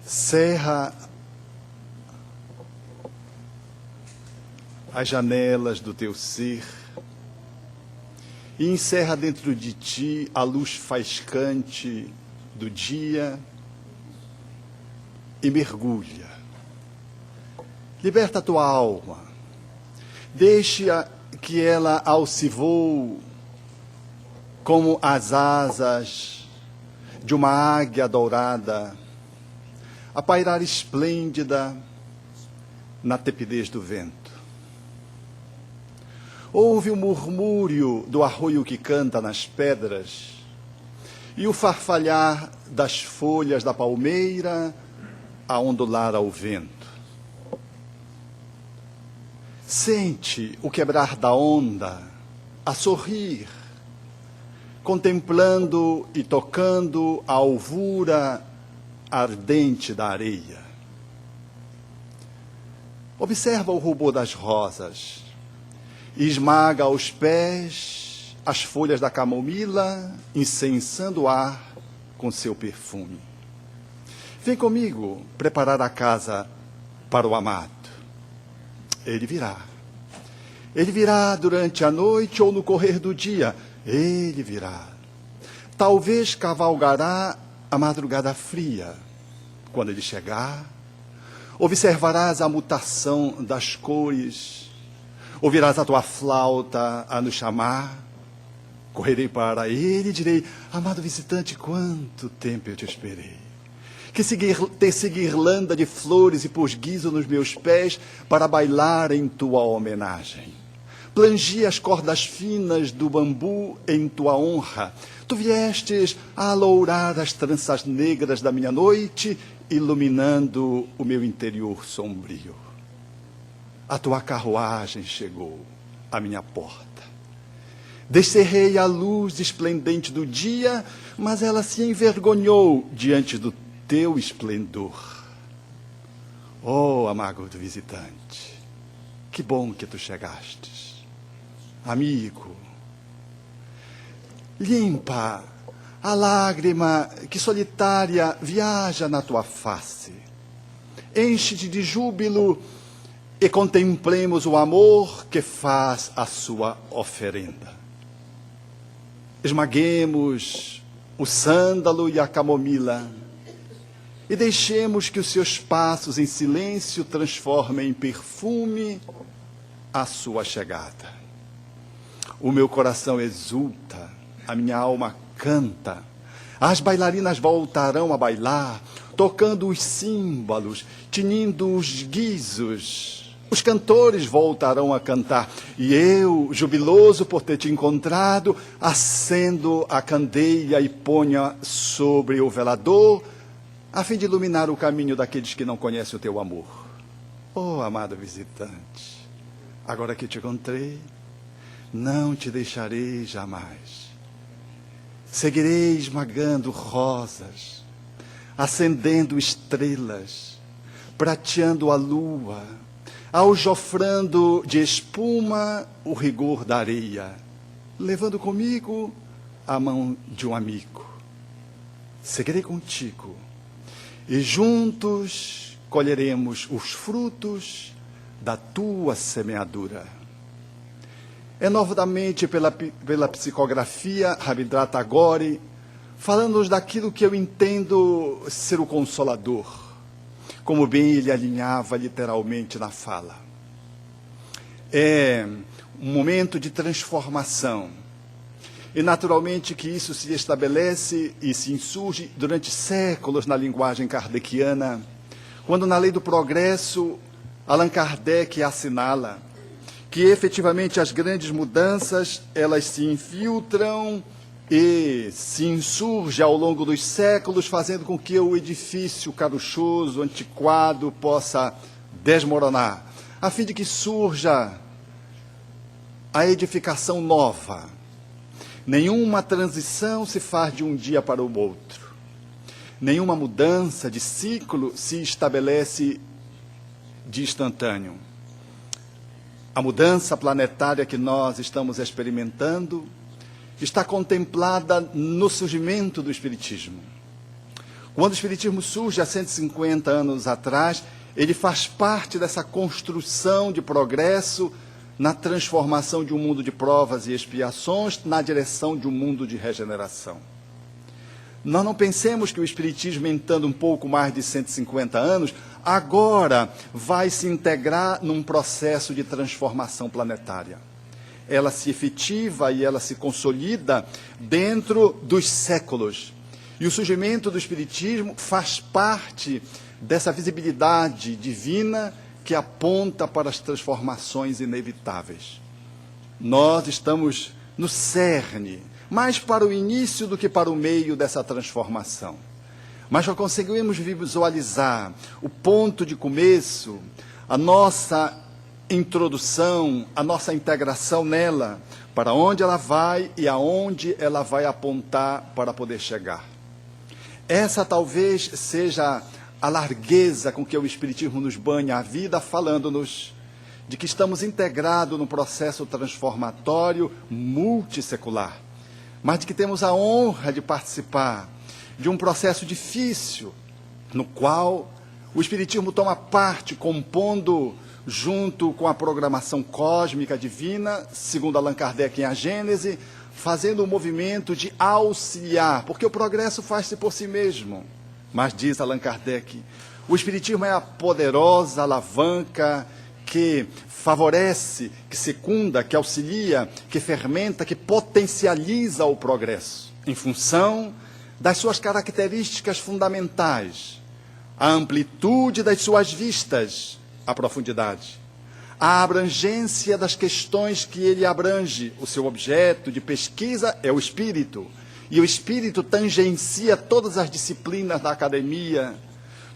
Cerra as janelas do teu ser e encerra dentro de ti a luz faiscante do dia e mergulha. Liberta a tua alma. Deixa que ela alce voo como as asas de uma águia dourada, a pairar esplêndida na tepidez do vento. Ouve o murmúrio do arroio que canta nas pedras e o farfalhar das folhas da palmeira a ondular ao vento. Sente o quebrar da onda, a sorrir, contemplando e tocando a alvura ardente da areia. Observa o rubor das rosas e esmaga aos pés as folhas da camomila, incensando o ar com seu perfume. Vem comigo preparar a casa para o amado. Ele virá. Ele virá durante a noite ou no correr do dia. Ele virá. Talvez cavalgará a madrugada fria. Quando ele chegar, observarás a mutação das cores. Ouvirás a tua flauta a nos chamar. Correrei para ele e direi: amado visitante, quanto tempo eu te esperei. Que tece guirlanda de flores e pôs guiso nos meus pés para bailar em tua homenagem. Plangi as cordas finas do bambu em tua honra. Tu viestes a alourar as tranças negras da minha noite, iluminando o meu interior sombrio. A tua carruagem chegou à minha porta. Descerrei a luz esplendente do dia, mas ela se envergonhou diante do teu esplendor. Oh, amado visitante, que bom que tu chegastes. Amigo, limpa a lágrima que solitária viaja na tua face. Enche-te de júbilo e contemplemos o amor que faz a sua oferenda. Esmaguemos o sândalo e a camomila e deixemos que os seus passos em silêncio transformem em perfume a sua chegada. O meu coração exulta, a minha alma canta, as bailarinas voltarão a bailar, tocando os símbolos, tinindo os guizos. Os cantores voltarão a cantar, e eu, jubiloso por ter te encontrado, acendo a candeia e ponha sobre o velador, a fim de iluminar o caminho daqueles que não conhecem o teu amor. Oh, amado visitante, agora que te encontrei, não te deixarei jamais. Seguirei esmagando rosas, acendendo estrelas, prateando a lua, aljofrando de espuma o rigor da areia, levando comigo a mão de um amigo. Seguirei contigo e juntos colheremos os frutos da tua semeadura. É novamente pela psicografia Rabindranath Tagore, falando-nos daquilo que eu entendo ser o Consolador, como bem ele alinhava literalmente na fala. É um momento de transformação. E naturalmente que isso se estabelece e se insurge durante séculos na linguagem kardeciana, quando na lei do progresso, Allan Kardec assinala que efetivamente as grandes mudanças, elas se infiltram e se insurge ao longo dos séculos, fazendo com que o edifício caruchoso, antiquado, possa desmoronar, a fim de que surja a edificação nova. Nenhuma transição se faz de um dia para o outro. Nenhuma mudança de ciclo se estabelece de instantâneo. A mudança planetária que nós estamos experimentando está contemplada no surgimento do Espiritismo. Quando o Espiritismo surge há 150 anos atrás, ele faz parte dessa construção de progresso na transformação de um mundo de provas e expiações na direção de um mundo de regeneração. Nós não pensemos que o Espiritismo, entrando um pouco mais de 150 anos, agora vai se integrar num processo de transformação planetária. Ela se efetiva e ela se consolida dentro dos séculos. E o surgimento do Espiritismo faz parte dessa visibilidade divina que aponta para as transformações inevitáveis. Nós estamos no cerne, mais para o início do que para o meio dessa transformação. Mas já conseguimos visualizar o ponto de começo, a nossa introdução, a nossa integração nela, para onde ela vai e aonde ela vai apontar para poder chegar. Essa talvez seja a largueza com que o Espiritismo nos banha a vida, falando-nos de que estamos integrados no processo transformatório multissecular, mas de que temos a honra de participar de um processo difícil, no qual o Espiritismo toma parte, compondo junto com a programação cósmica divina, segundo Allan Kardec em A Gênese, fazendo um movimento de auxiliar, porque o progresso faz-se por si mesmo. Mas, diz Allan Kardec, o Espiritismo é a poderosa alavanca que favorece, que secunda, que auxilia, que fermenta, que potencializa o progresso, em função das suas características fundamentais, a amplitude das suas vistas, a profundidade, a abrangência das questões que ele abrange. O seu objeto de pesquisa é o espírito, e o espírito tangencia todas as disciplinas da academia,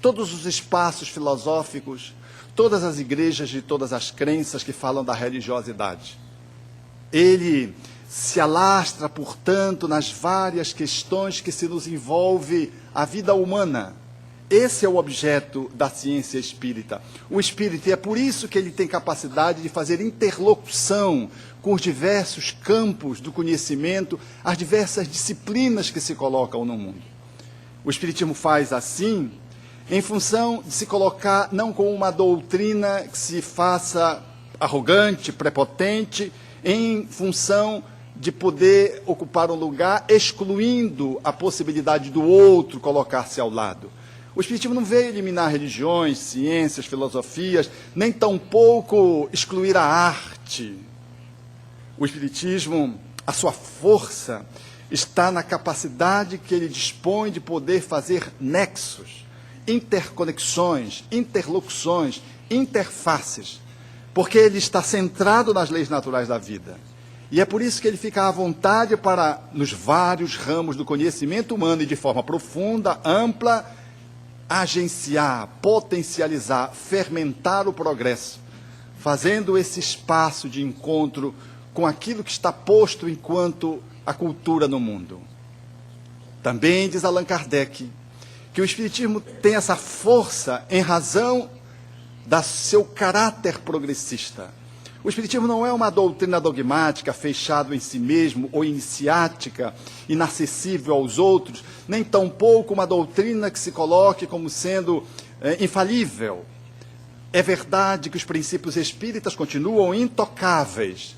todos os espaços filosóficos, todas as igrejas de todas as crenças que falam da religiosidade. Ele se alastra, portanto, nas várias questões que se nos envolve a vida humana. Esse é o objeto da ciência espírita. O espírito, e é por isso que ele tem capacidade de fazer interlocução com os diversos campos do conhecimento, as diversas disciplinas que se colocam no mundo. O Espiritismo faz assim, em função de se colocar não com uma doutrina que se faça arrogante, prepotente, em função de poder ocupar um lugar, excluindo a possibilidade do outro colocar-se ao lado. O Espiritismo não veio eliminar religiões, ciências, filosofias, nem tampouco excluir a arte. O Espiritismo, a sua força, está na capacidade que ele dispõe de poder fazer nexos, interconexões, interlocuções, interfaces, porque ele está centrado nas leis naturais da vida. E é por isso que ele fica à vontade para, nos vários ramos do conhecimento humano e de forma profunda, ampla, agenciar, potencializar, fermentar o progresso, fazendo esse espaço de encontro com aquilo que está posto enquanto a cultura no mundo. Também diz Allan Kardec que o Espiritismo tem essa força em razão do seu caráter progressista. O Espiritismo não é uma doutrina dogmática, fechada em si mesmo, ou iniciática, inacessível aos outros, nem tampouco uma doutrina que se coloque como sendo infalível. É verdade que os princípios espíritas continuam intocáveis,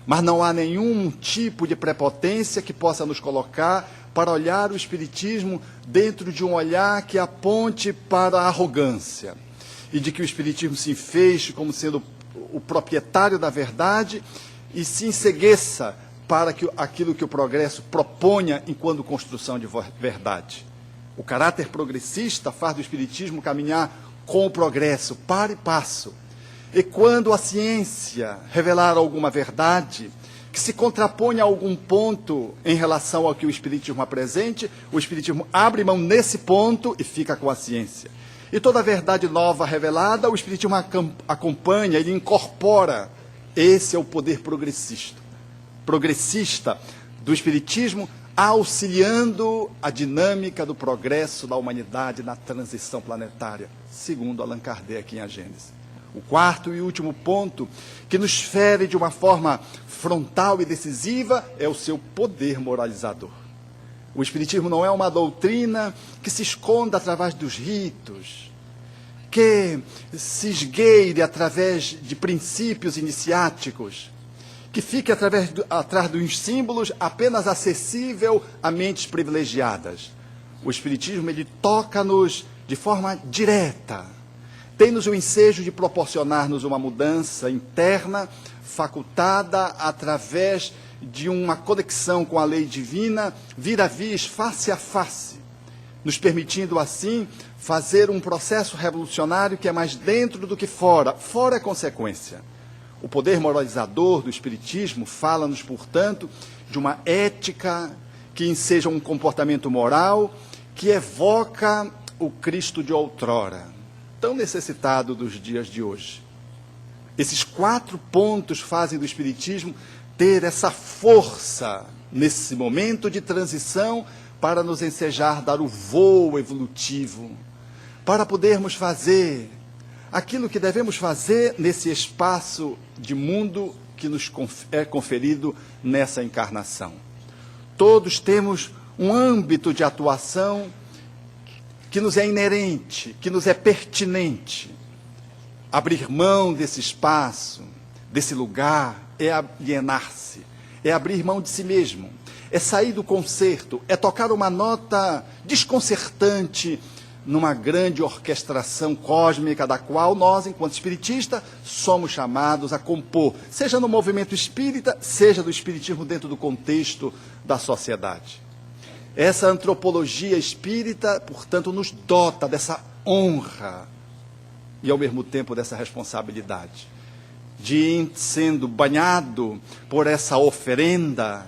mas não há nenhum tipo de prepotência que possa nos colocar para olhar o Espiritismo dentro de um olhar que aponte para a arrogância, e de que o Espiritismo se enfeixe como sendo o proprietário da verdade e se encegueça para aquilo que o progresso proponha enquanto construção de verdade. O caráter progressista faz do Espiritismo caminhar com o progresso, para e passo. E quando a ciência revelar alguma verdade que se contrapõe a algum ponto em relação ao que o Espiritismo apresente, o Espiritismo abre mão nesse ponto e fica com a ciência. E toda a verdade nova revelada, o Espiritismo acompanha, ele incorpora. Esse é o poder progressista do Espiritismo, auxiliando a dinâmica do progresso da humanidade na transição planetária, segundo Allan Kardec em A Gênese. O quarto e último ponto, que nos fere de uma forma frontal e decisiva, é o seu poder moralizador. O Espiritismo não é uma doutrina que se esconda através dos ritos, que se esgueire através de princípios iniciáticos, que fique atrás dos símbolos apenas acessível a mentes privilegiadas. O Espiritismo, ele toca-nos de forma direta, tem-nos o ensejo de proporcionar-nos uma mudança interna, facultada através de uma conexão com a lei divina, vir a vis, face a face, nos permitindo assim fazer um processo revolucionário que é mais dentro do que fora. Fora é consequência. O poder moralizador do Espiritismo fala-nos, portanto, de uma ética que enseja um comportamento moral que evoca o Cristo de outrora, tão necessitado dos dias de hoje. Esses 4 pontos fazem do Espiritismo ter essa força nesse momento de transição para nos ensejar dar o voo evolutivo, para podermos fazer aquilo que devemos fazer nesse espaço de mundo que nos é conferido nessa encarnação. Todos temos um âmbito de atuação que nos é inerente, que nos é pertinente. Abrir mão desse espaço, desse lugar, é alienar-se, é abrir mão de si mesmo, é sair do concerto, é tocar uma nota desconcertante numa grande orquestração cósmica da qual nós, enquanto espiritistas, somos chamados a compor, seja no movimento espírita, seja do espiritismo dentro do contexto da sociedade. Essa antropologia espírita, portanto, nos dota dessa honra e, ao mesmo tempo, dessa responsabilidade, de ir sendo banhado por essa oferenda,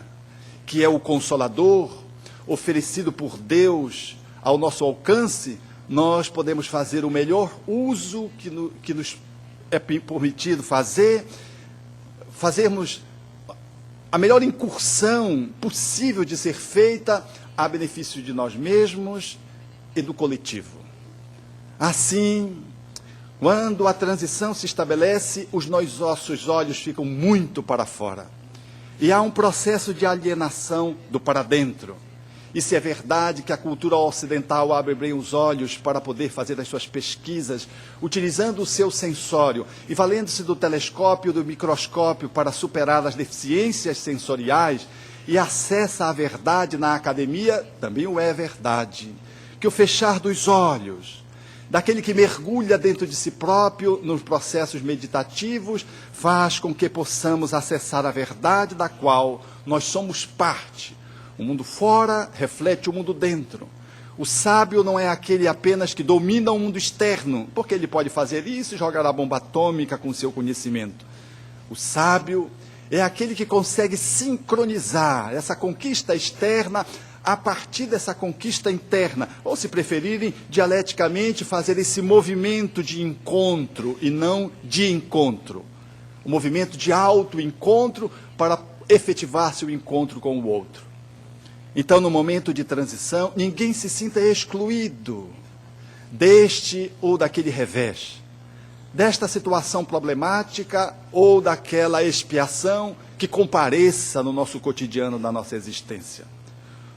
que é o Consolador, oferecido por Deus ao nosso alcance, nós podemos fazer o melhor uso que nos é permitido fazer, fazermos a melhor incursão possível de ser feita a benefício de nós mesmos e do coletivo. Assim, quando a transição se estabelece, os nossos olhos ficam muito para fora. E há um processo de alienação do para dentro. E se é verdade que a cultura ocidental abre bem os olhos para poder fazer as suas pesquisas, utilizando o seu sensório e valendo-se do telescópio, do microscópio para superar as deficiências sensoriais, e acessa a verdade na academia, também o é verdade. Que o fechar dos olhos, daquele que mergulha dentro de si próprio nos processos meditativos, faz com que possamos acessar a verdade da qual nós somos parte. O mundo fora reflete o mundo dentro. O sábio não é aquele apenas que domina o mundo externo, porque ele pode fazer isso e jogar a bomba atômica com seu conhecimento. O sábio é aquele que consegue sincronizar essa conquista externa a partir dessa conquista interna, ou, se preferirem, dialeticamente fazer esse movimento de encontro e não de encontro. O movimento de autoencontro para efetivar-se o encontro com o outro. Então, no momento de transição, ninguém se sinta excluído deste ou daquele revés, desta situação problemática ou daquela expiação que compareça no nosso cotidiano, na nossa existência.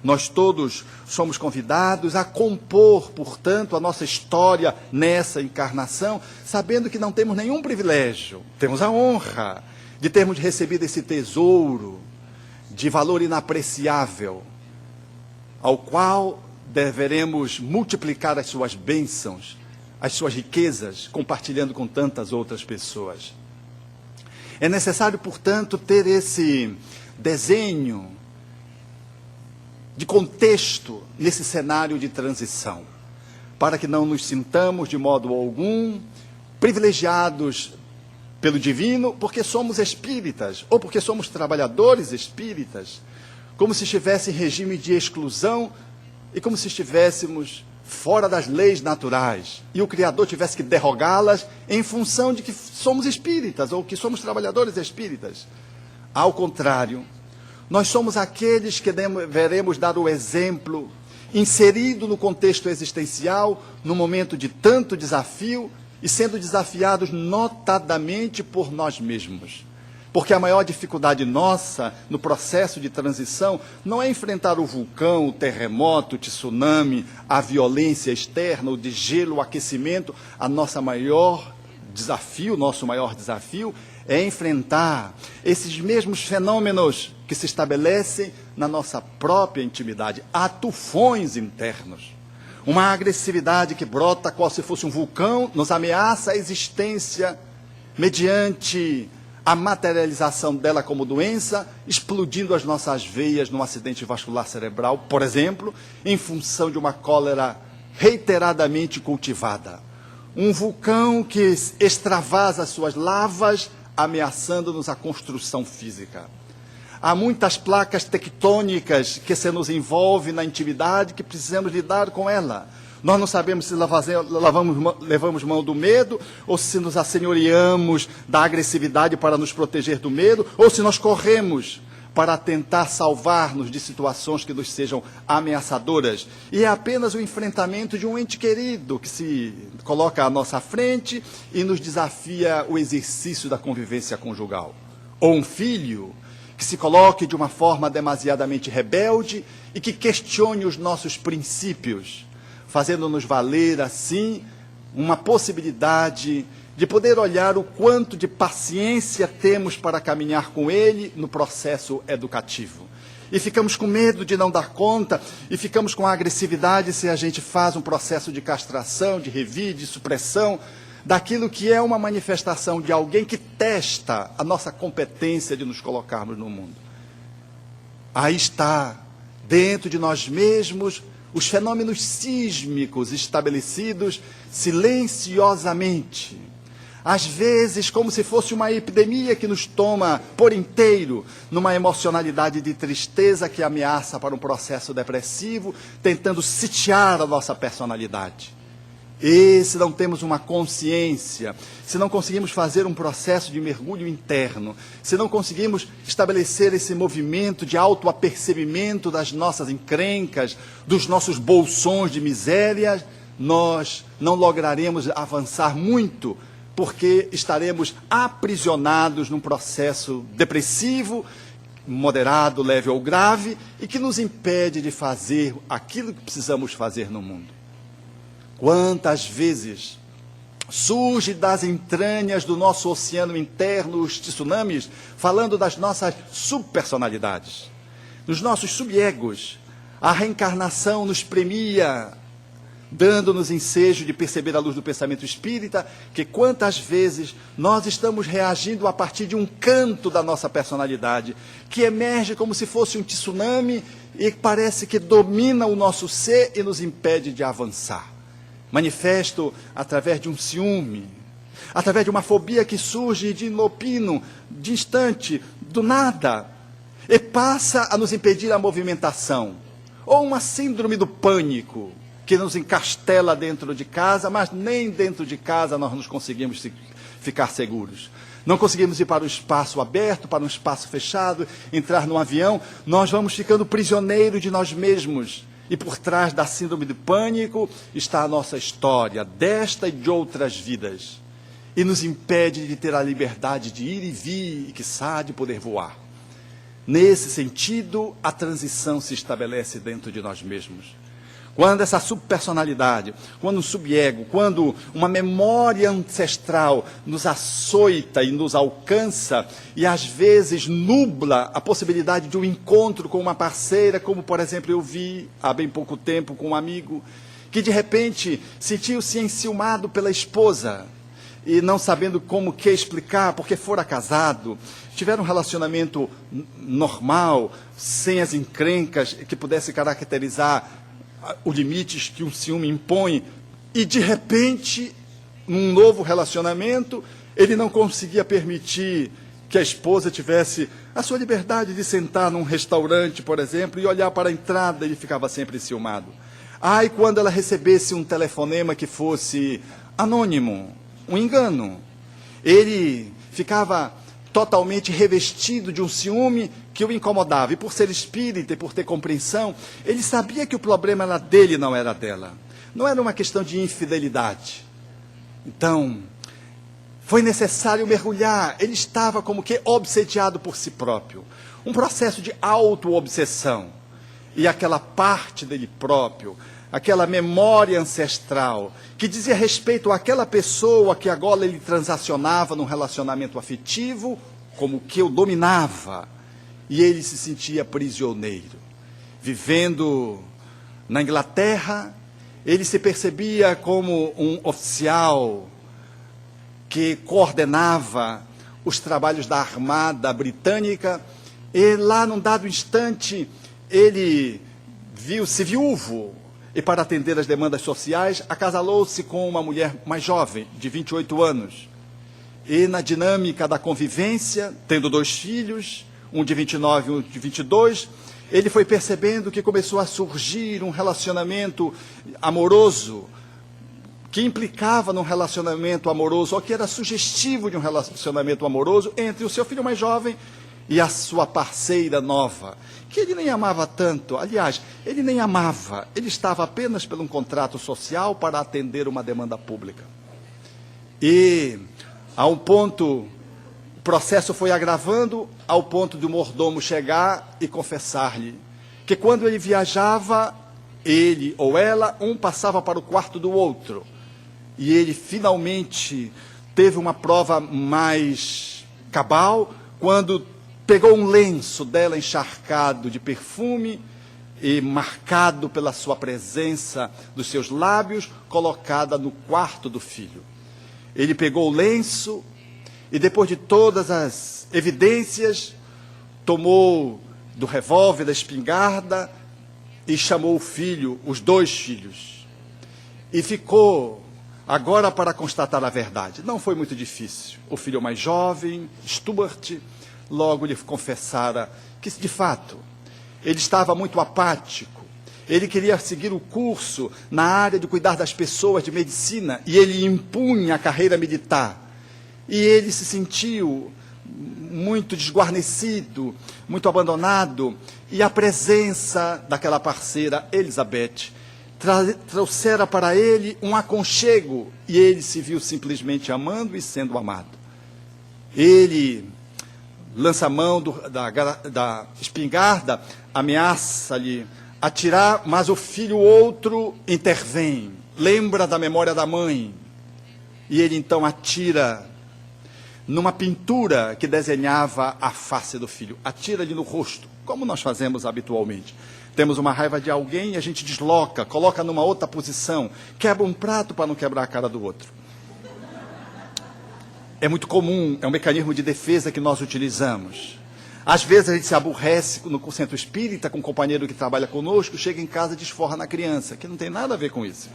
Nós todos somos convidados a compor, portanto, a nossa história nessa encarnação, sabendo que não temos nenhum privilégio, temos a honra de termos recebido esse tesouro de valor inapreciável, ao qual deveremos multiplicar as suas bênçãos, as suas riquezas, compartilhando com tantas outras pessoas. É necessário, portanto, ter esse desenho de contexto nesse cenário de transição, para que não nos sintamos, de modo algum, privilegiados pelo divino, porque somos espíritas, ou porque somos trabalhadores espíritas, como se estivesse em regime de exclusão e como se estivéssemos fora das leis naturais, e o Criador tivesse que derrogá-las em função de que somos espíritas, ou que somos trabalhadores espíritas. Ao contrário, nós somos aqueles que deveremos dar o exemplo, inserido no contexto existencial, no momento de tanto desafio, e sendo desafiados notadamente por nós mesmos. Porque a maior dificuldade nossa no processo de transição não é enfrentar o vulcão, o terremoto, o tsunami, a violência externa, o de gelo, o aquecimento. Nosso maior desafio é enfrentar esses mesmos fenômenos que se estabelecem na nossa própria intimidade. Há tufões internos. Uma agressividade que brota qual se fosse um vulcão, nos ameaça a existência mediante a materialização dela como doença, explodindo as nossas veias num acidente vascular cerebral, por exemplo, em função de uma cólera reiteradamente cultivada. Um vulcão que extravasa suas lavas, ameaçando-nos a construção física. Há muitas placas tectônicas que se nos envolvem na intimidade, que precisamos lidar com ela. Nós não sabemos se levamos mão do medo, ou se nos assenhoreamos da agressividade para nos proteger do medo, ou se nós corremos para tentar salvar-nos de situações que nos sejam ameaçadoras. E é apenas o enfrentamento de um ente querido que se coloca à nossa frente e nos desafia o exercício da convivência conjugal. Ou um filho que se coloque de uma forma demasiadamente rebelde e que questione os nossos princípios, fazendo-nos valer, assim, uma possibilidade de poder olhar o quanto de paciência temos para caminhar com ele no processo educativo. E ficamos com medo de não dar conta, e ficamos com agressividade se a gente faz um processo de castração, de revide, de supressão, daquilo que é uma manifestação de alguém que testa a nossa competência de nos colocarmos no mundo. Aí está, dentro de nós mesmos, os fenômenos sísmicos estabelecidos silenciosamente. Às vezes, como se fosse uma epidemia que nos toma por inteiro, numa emocionalidade de tristeza que ameaça para um processo depressivo, tentando sitiar a nossa personalidade. E se não temos uma consciência, se não conseguimos fazer um processo de mergulho interno, se não conseguimos estabelecer esse movimento de autoapercebimento das nossas encrencas, dos nossos bolsões de miséria, nós não lograremos avançar muito, porque estaremos aprisionados num processo depressivo, moderado, leve ou grave, e que nos impede de fazer aquilo que precisamos fazer no mundo. Quantas vezes surge das entranhas do nosso oceano interno os tsunamis, falando das nossas subpersonalidades, dos nossos subegos. A reencarnação nos premia, dando-nos ensejo de perceber à luz do pensamento espírita, que quantas vezes nós estamos reagindo a partir de um canto da nossa personalidade, que emerge como se fosse um tsunami e parece que domina o nosso ser e nos impede de avançar. Manifesto através de um ciúme, através de uma fobia que surge de inopino, distante, do nada, e passa a nos impedir a movimentação. Ou uma síndrome do pânico, que nos encastela dentro de casa, mas nem dentro de casa nós nos conseguimos ficar seguros. Não conseguimos ir para o espaço aberto, para um espaço fechado, entrar num avião, nós vamos ficando prisioneiros de nós mesmos. E por trás da síndrome do pânico está a nossa história, desta e de outras vidas. E nos impede de ter a liberdade de ir e vir, e quiçá de poder voar. Nesse sentido, a transição se estabelece dentro de nós mesmos. Quando essa subpersonalidade, quando um subego, quando uma memória ancestral nos açoita e nos alcança, e às vezes nubla a possibilidade de um encontro com uma parceira, como por exemplo eu vi há bem pouco tempo com um amigo, que de repente sentiu-se enciumado pela esposa, e não sabendo como que explicar, porque fora casado, tiveram um relacionamento normal, sem as encrencas que pudesse caracterizar os limites que um ciúme impõe, e de repente, num novo relacionamento, ele não conseguia permitir que a esposa tivesse a sua liberdade de sentar num restaurante, por exemplo, e olhar para a entrada, ele ficava sempre enciumado. E quando ela recebesse um telefonema que fosse anônimo, um engano, ele ficava totalmente revestido de um ciúme que o incomodava. E por ser espírita e por ter compreensão, ele sabia que o problema era dele, não era dela. Não era uma questão de infidelidade. Então, Foi necessário mergulhar, ele estava como que obsediado por si próprio. Um processo de auto-obsessão. E aquela parte dele próprio, aquela memória ancestral, que dizia respeito àquela pessoa que agora ele transacionava num relacionamento afetivo, como que o dominava. E ele se sentia prisioneiro. Vivendo na Inglaterra, ele se percebia como um oficial que coordenava os trabalhos da Armada Britânica, e lá, num dado instante, ele viu-se viúvo, e para atender às demandas sociais, acasalou-se com uma mulher mais jovem, de 28 anos. E na dinâmica da convivência, tendo 2 filhos, um de 29 e um de 22, ele foi percebendo que começou a surgir um relacionamento amoroso, que implicava num relacionamento amoroso, ou que era sugestivo de um relacionamento amoroso, entre o seu filho mais jovem e a sua parceira nova, que ele nem amava tanto. Aliás, ele nem amava, ele estava apenas por um contrato social para atender uma demanda pública. E, a um ponto, o processo foi agravando, ao ponto de o mordomo chegar e confessar-lhe que quando ele viajava, ele ou ela, um passava para o quarto do outro. E ele finalmente teve uma prova mais cabal, quando pegou um lenço dela encharcado de perfume e marcado pela sua presença dos seus lábios, colocada no quarto do filho. Ele pegou o lenço e, depois de todas as evidências, tomou do revólver, da espingarda, e chamou o filho, os 2 filhos. E ficou agora para constatar a verdade. Não foi muito difícil. O filho mais jovem, Stuart, logo lhe confessara que, de fato, ele estava muito apático. Ele queria seguir o curso na área de cuidar das pessoas, de medicina, e ele impunha a carreira militar. E ele se sentiu muito desguarnecido, muito abandonado, e a presença daquela parceira, Elizabeth, trouxera para ele um aconchego, e ele se viu simplesmente amando e sendo amado. Ele lança a mão da espingarda, ameaça-lhe atirar, mas o filho outro intervém, lembra da memória da mãe, e ele então atira numa pintura que desenhava a face do filho, atira-lhe no rosto, como nós fazemos habitualmente. Temos uma raiva de alguém e a gente desloca, coloca numa outra posição, quebra um prato para não quebrar a cara do outro. É muito comum, é um mecanismo de defesa que nós utilizamos. Às vezes a gente se aborrece no centro espírita com um companheiro que trabalha conosco, chega em casa e desforra na criança, que não tem nada a ver com isso.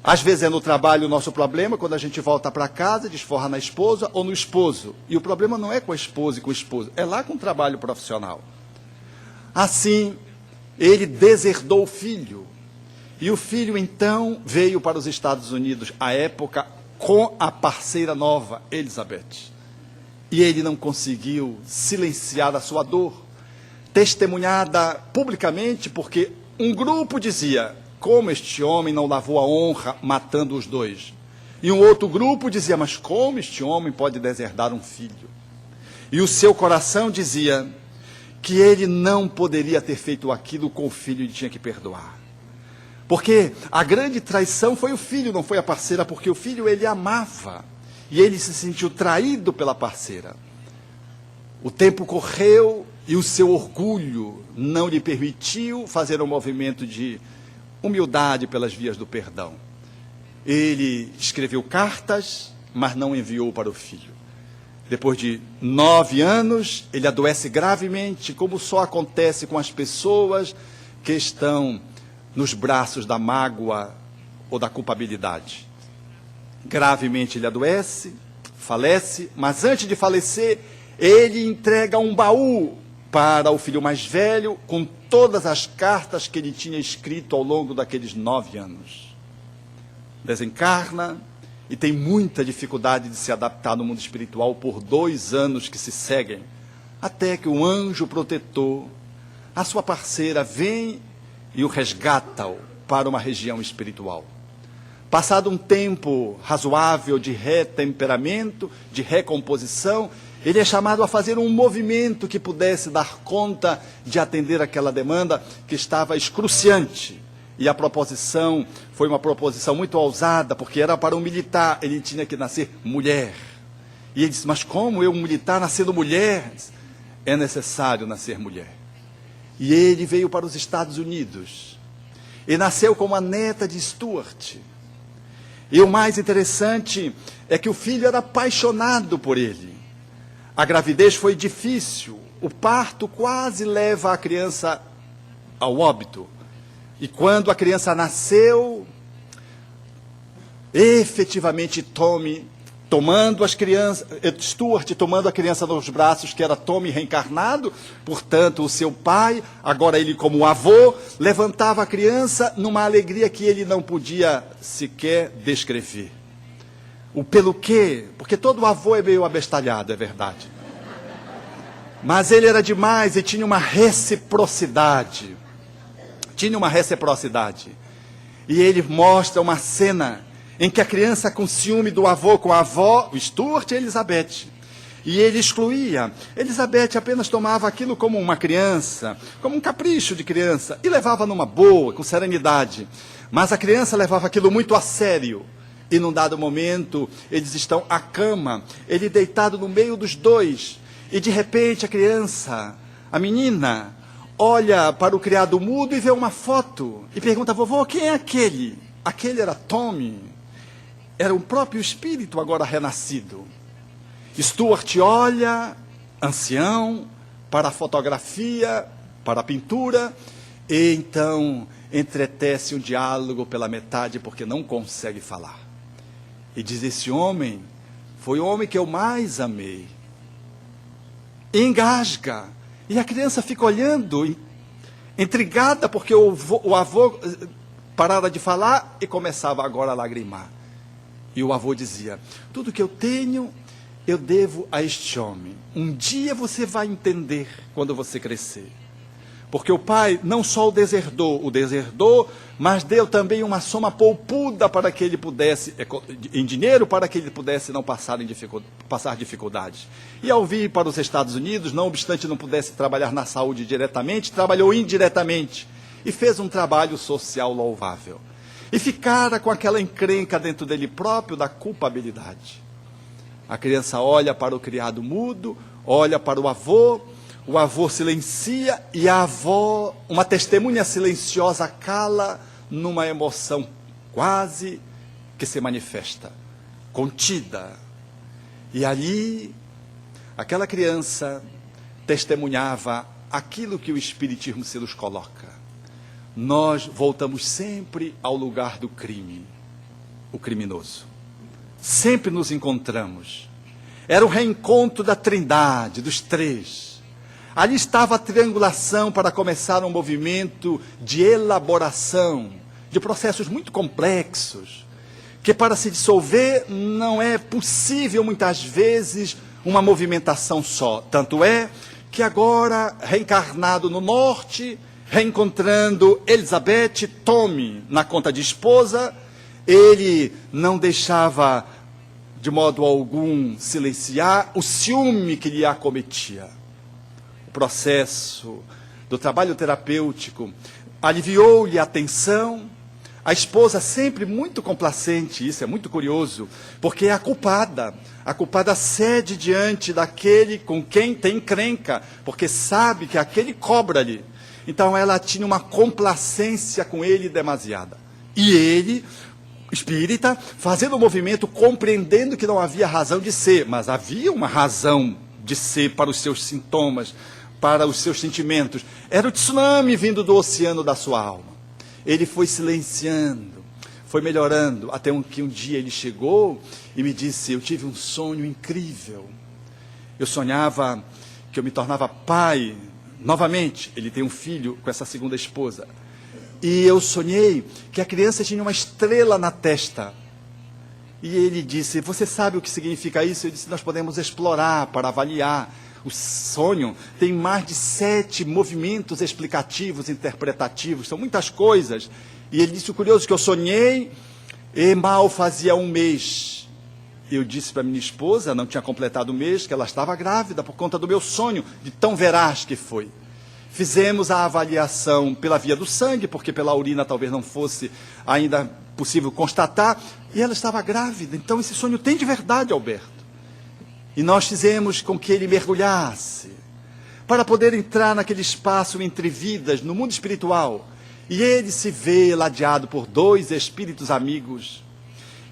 Às vezes é no trabalho o nosso problema, quando a gente volta para casa, desforra na esposa ou no esposo. E o problema não é com a esposa e com o esposo, é lá com o trabalho profissional. Assim, ele deserdou o filho. E o filho, então, veio para os Estados Unidos, à época, com a parceira nova, Elizabeth. E ele não conseguiu silenciar a sua dor, testemunhada publicamente, porque um grupo dizia: como este homem não lavou a honra matando os 2? E um outro grupo dizia: mas como este homem pode deserdar um filho? E o seu coração dizia que ele não poderia ter feito aquilo com o filho e tinha que perdoar. Porque a grande traição foi o filho, não foi a parceira, porque o filho ele amava. E ele se sentiu traído pela parceira. O tempo correu e o seu orgulho não lhe permitiu fazer um movimento de humildade pelas vias do perdão. Ele escreveu cartas, mas não enviou para o filho. Depois de 9 anos, ele adoece gravemente, como só acontece com as pessoas que estão nos braços da mágoa ou da culpabilidade. Gravemente ele adoece, falece, mas antes de falecer, ele entrega um baú para o filho mais velho, com todas as cartas que ele tinha escrito ao longo daqueles 9 anos. Desencarna e tem muita dificuldade de se adaptar no mundo espiritual por 2 anos que se seguem, até que o anjo protetor, a sua parceira, vem e o resgata para uma região espiritual. Passado um tempo razoável de retemperamento, de recomposição, ele é chamado a fazer um movimento que pudesse dar conta de atender aquela demanda que estava excruciante. E a proposição foi uma proposição muito ousada, porque era para um militar, ele tinha que nascer mulher. E ele disse, mas como eu, um militar, nascendo mulher? É necessário nascer mulher. E ele veio para os Estados Unidos. E nasceu como a neta de Stuart. E o mais interessante é que o filho era apaixonado por ele. A gravidez foi difícil. O parto quase leva a criança ao óbito. E quando a criança nasceu, efetivamente Stuart tomando a criança nos braços, que era Tommy reencarnado, portanto o seu pai, agora ele como avô, levantava a criança numa alegria que ele não podia sequer descrever. O pelo quê? Porque todo avô é meio abestalhado, é verdade. Mas ele era demais e tinha uma reciprocidade. E ele mostra uma cena em que a criança com ciúme do avô com a avó, Stuart e Elizabeth. E ele excluía. Elizabeth apenas tomava aquilo como uma criança, como um capricho de criança, e levava numa boa, com serenidade. Mas a criança levava aquilo muito a sério. E num dado momento, eles estão à cama, ele deitado no meio dos dois. E de repente a criança, a menina, olha para o criado mudo e vê uma foto. E pergunta, vovô, quem é aquele? Aquele era Tommy. Era o próprio espírito agora renascido. Stuart olha, ancião, para a fotografia, para a pintura, e então entretece um diálogo pela metade, porque não consegue falar. E diz, esse homem foi o homem que eu mais amei. E engasga. E a criança fica olhando, intrigada, porque o avô parava de falar e começava agora a lagrimar. E o avô dizia, tudo que eu tenho, eu devo a este homem. Um dia você vai entender quando você crescer. Porque o pai não só o deserdou, mas deu também uma soma poupuda para que ele pudesse, em dinheiro, para que ele pudesse não passar dificuldades. E ao vir para os Estados Unidos, não obstante não pudesse trabalhar na saúde diretamente, trabalhou indiretamente e fez um trabalho social louvável. E ficara com aquela encrenca dentro dele próprio da culpabilidade. A criança olha para o criado mudo, olha para o avô silencia e a avó, uma testemunha silenciosa, cala numa emoção quase que se manifesta, contida. E ali, aquela criança testemunhava aquilo que o Espiritismo se nos coloca. Nós voltamos sempre ao lugar do crime, o criminoso. Sempre nos encontramos. Era o reencontro da Trindade, dos três. Ali estava a triangulação para começar um movimento de elaboração, de processos muito complexos, que para se dissolver não é possível muitas vezes uma movimentação só. Tanto é que agora, reencarnado no norte, reencontrando Elizabeth, Tommy na conta de esposa, ele não deixava de modo algum silenciar o ciúme que lhe acometia. O processo do trabalho terapêutico aliviou-lhe a tensão. A esposa sempre muito complacente, isso é muito curioso, porque é a culpada cede diante daquele com quem tem encrenca, porque sabe que aquele cobra-lhe. Então ela tinha uma complacência com ele demasiada. E ele, espírita, fazendo o movimento, compreendendo que não havia razão de ser, mas havia uma razão de ser para os seus sintomas, para os seus sentimentos. Era o tsunami vindo do oceano da sua alma. Ele foi silenciando, foi melhorando, até que um dia ele chegou e me disse, eu tive um sonho incrível. Eu sonhava que eu me tornava pai, novamente, ele tem um filho com essa segunda esposa. E eu sonhei que a criança tinha uma estrela na testa. E ele disse, você sabe o que significa isso? Eu disse, nós podemos explorar para avaliar. O sonho tem mais de 7 movimentos explicativos, interpretativos, são muitas coisas. E ele disse, o curioso é que eu sonhei E mal fazia um mês, eu disse para minha esposa, não tinha completado o mês, que ela estava grávida por conta do meu sonho, de tão veraz que foi. Fizemos a avaliação pela via do sangue, porque pela urina talvez não fosse ainda possível constatar, e ela estava grávida. Então esse sonho tem de verdade, Alberto. E nós fizemos com que ele mergulhasse, para poder entrar naquele espaço entre vidas, no mundo espiritual. E ele se vê ladeado por 2 espíritos amigos,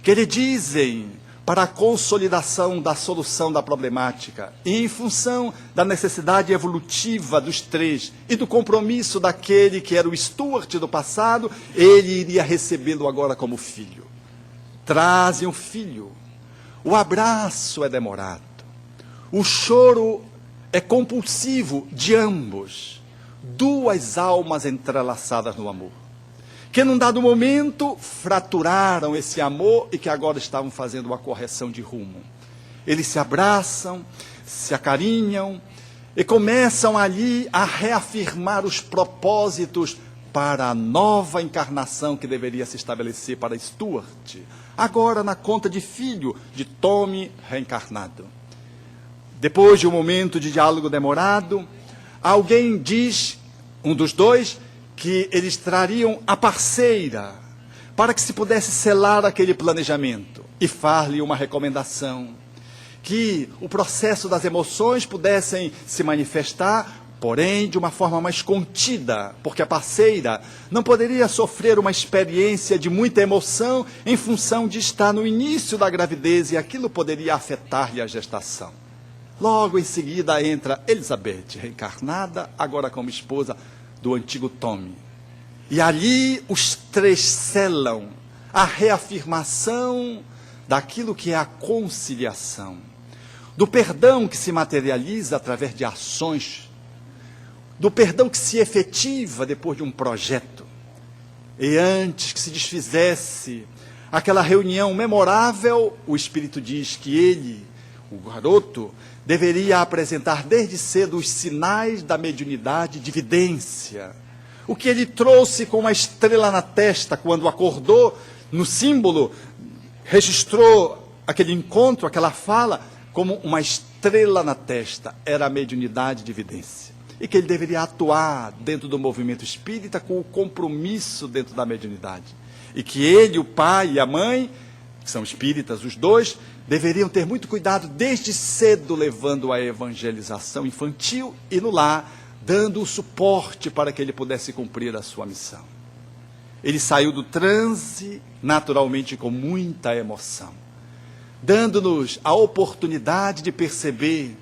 que lhe dizem, para a consolidação da solução da problemática, e em função da necessidade evolutiva dos 3 e do compromisso daquele que era o Stuart do passado, ele iria recebê-lo agora como filho. Trazem o filho, o abraço é demorado, o choro é compulsivo de ambos, 2 almas entrelaçadas no amor, que num dado momento fraturaram esse amor e que agora estavam fazendo uma correção de rumo. Eles se abraçam, se acarinham e começam ali a reafirmar os propósitos para a nova encarnação que deveria se estabelecer para Stuart, agora na conta de filho de Tommy reencarnado. Depois de um momento de diálogo demorado, alguém diz, um dos 2, que eles trariam a parceira, para que se pudesse selar aquele planejamento, e far-lhe uma recomendação, que o processo das emoções pudessem se manifestar, porém de uma forma mais contida, porque a parceira não poderia sofrer uma experiência de muita emoção em função de estar no início da gravidez, e aquilo poderia afetar-lhe a gestação. Logo em seguida entra Elizabeth, reencarnada, agora como esposa do antigo Tommy. E ali os 3 selam a reafirmação daquilo que é a conciliação, do perdão que se materializa através de ações, do perdão que se efetiva depois de um projeto. E antes que se desfizesse aquela reunião memorável, o Espírito diz que ele, o garoto, deveria apresentar desde cedo os sinais da mediunidade de vidência. O que ele trouxe com uma estrela na testa quando acordou, no símbolo, registrou aquele encontro, aquela fala, como uma estrela na testa, era a mediunidade de vidência. E que ele deveria atuar dentro do movimento espírita com o compromisso dentro da mediunidade. E que ele, o pai e a mãe, que são espíritas os 2, deveriam ter muito cuidado desde cedo, levando a evangelização infantil e no lar, dando o suporte para que ele pudesse cumprir a sua missão. Ele saiu do transe, naturalmente com muita emoção, dando-nos a oportunidade de perceber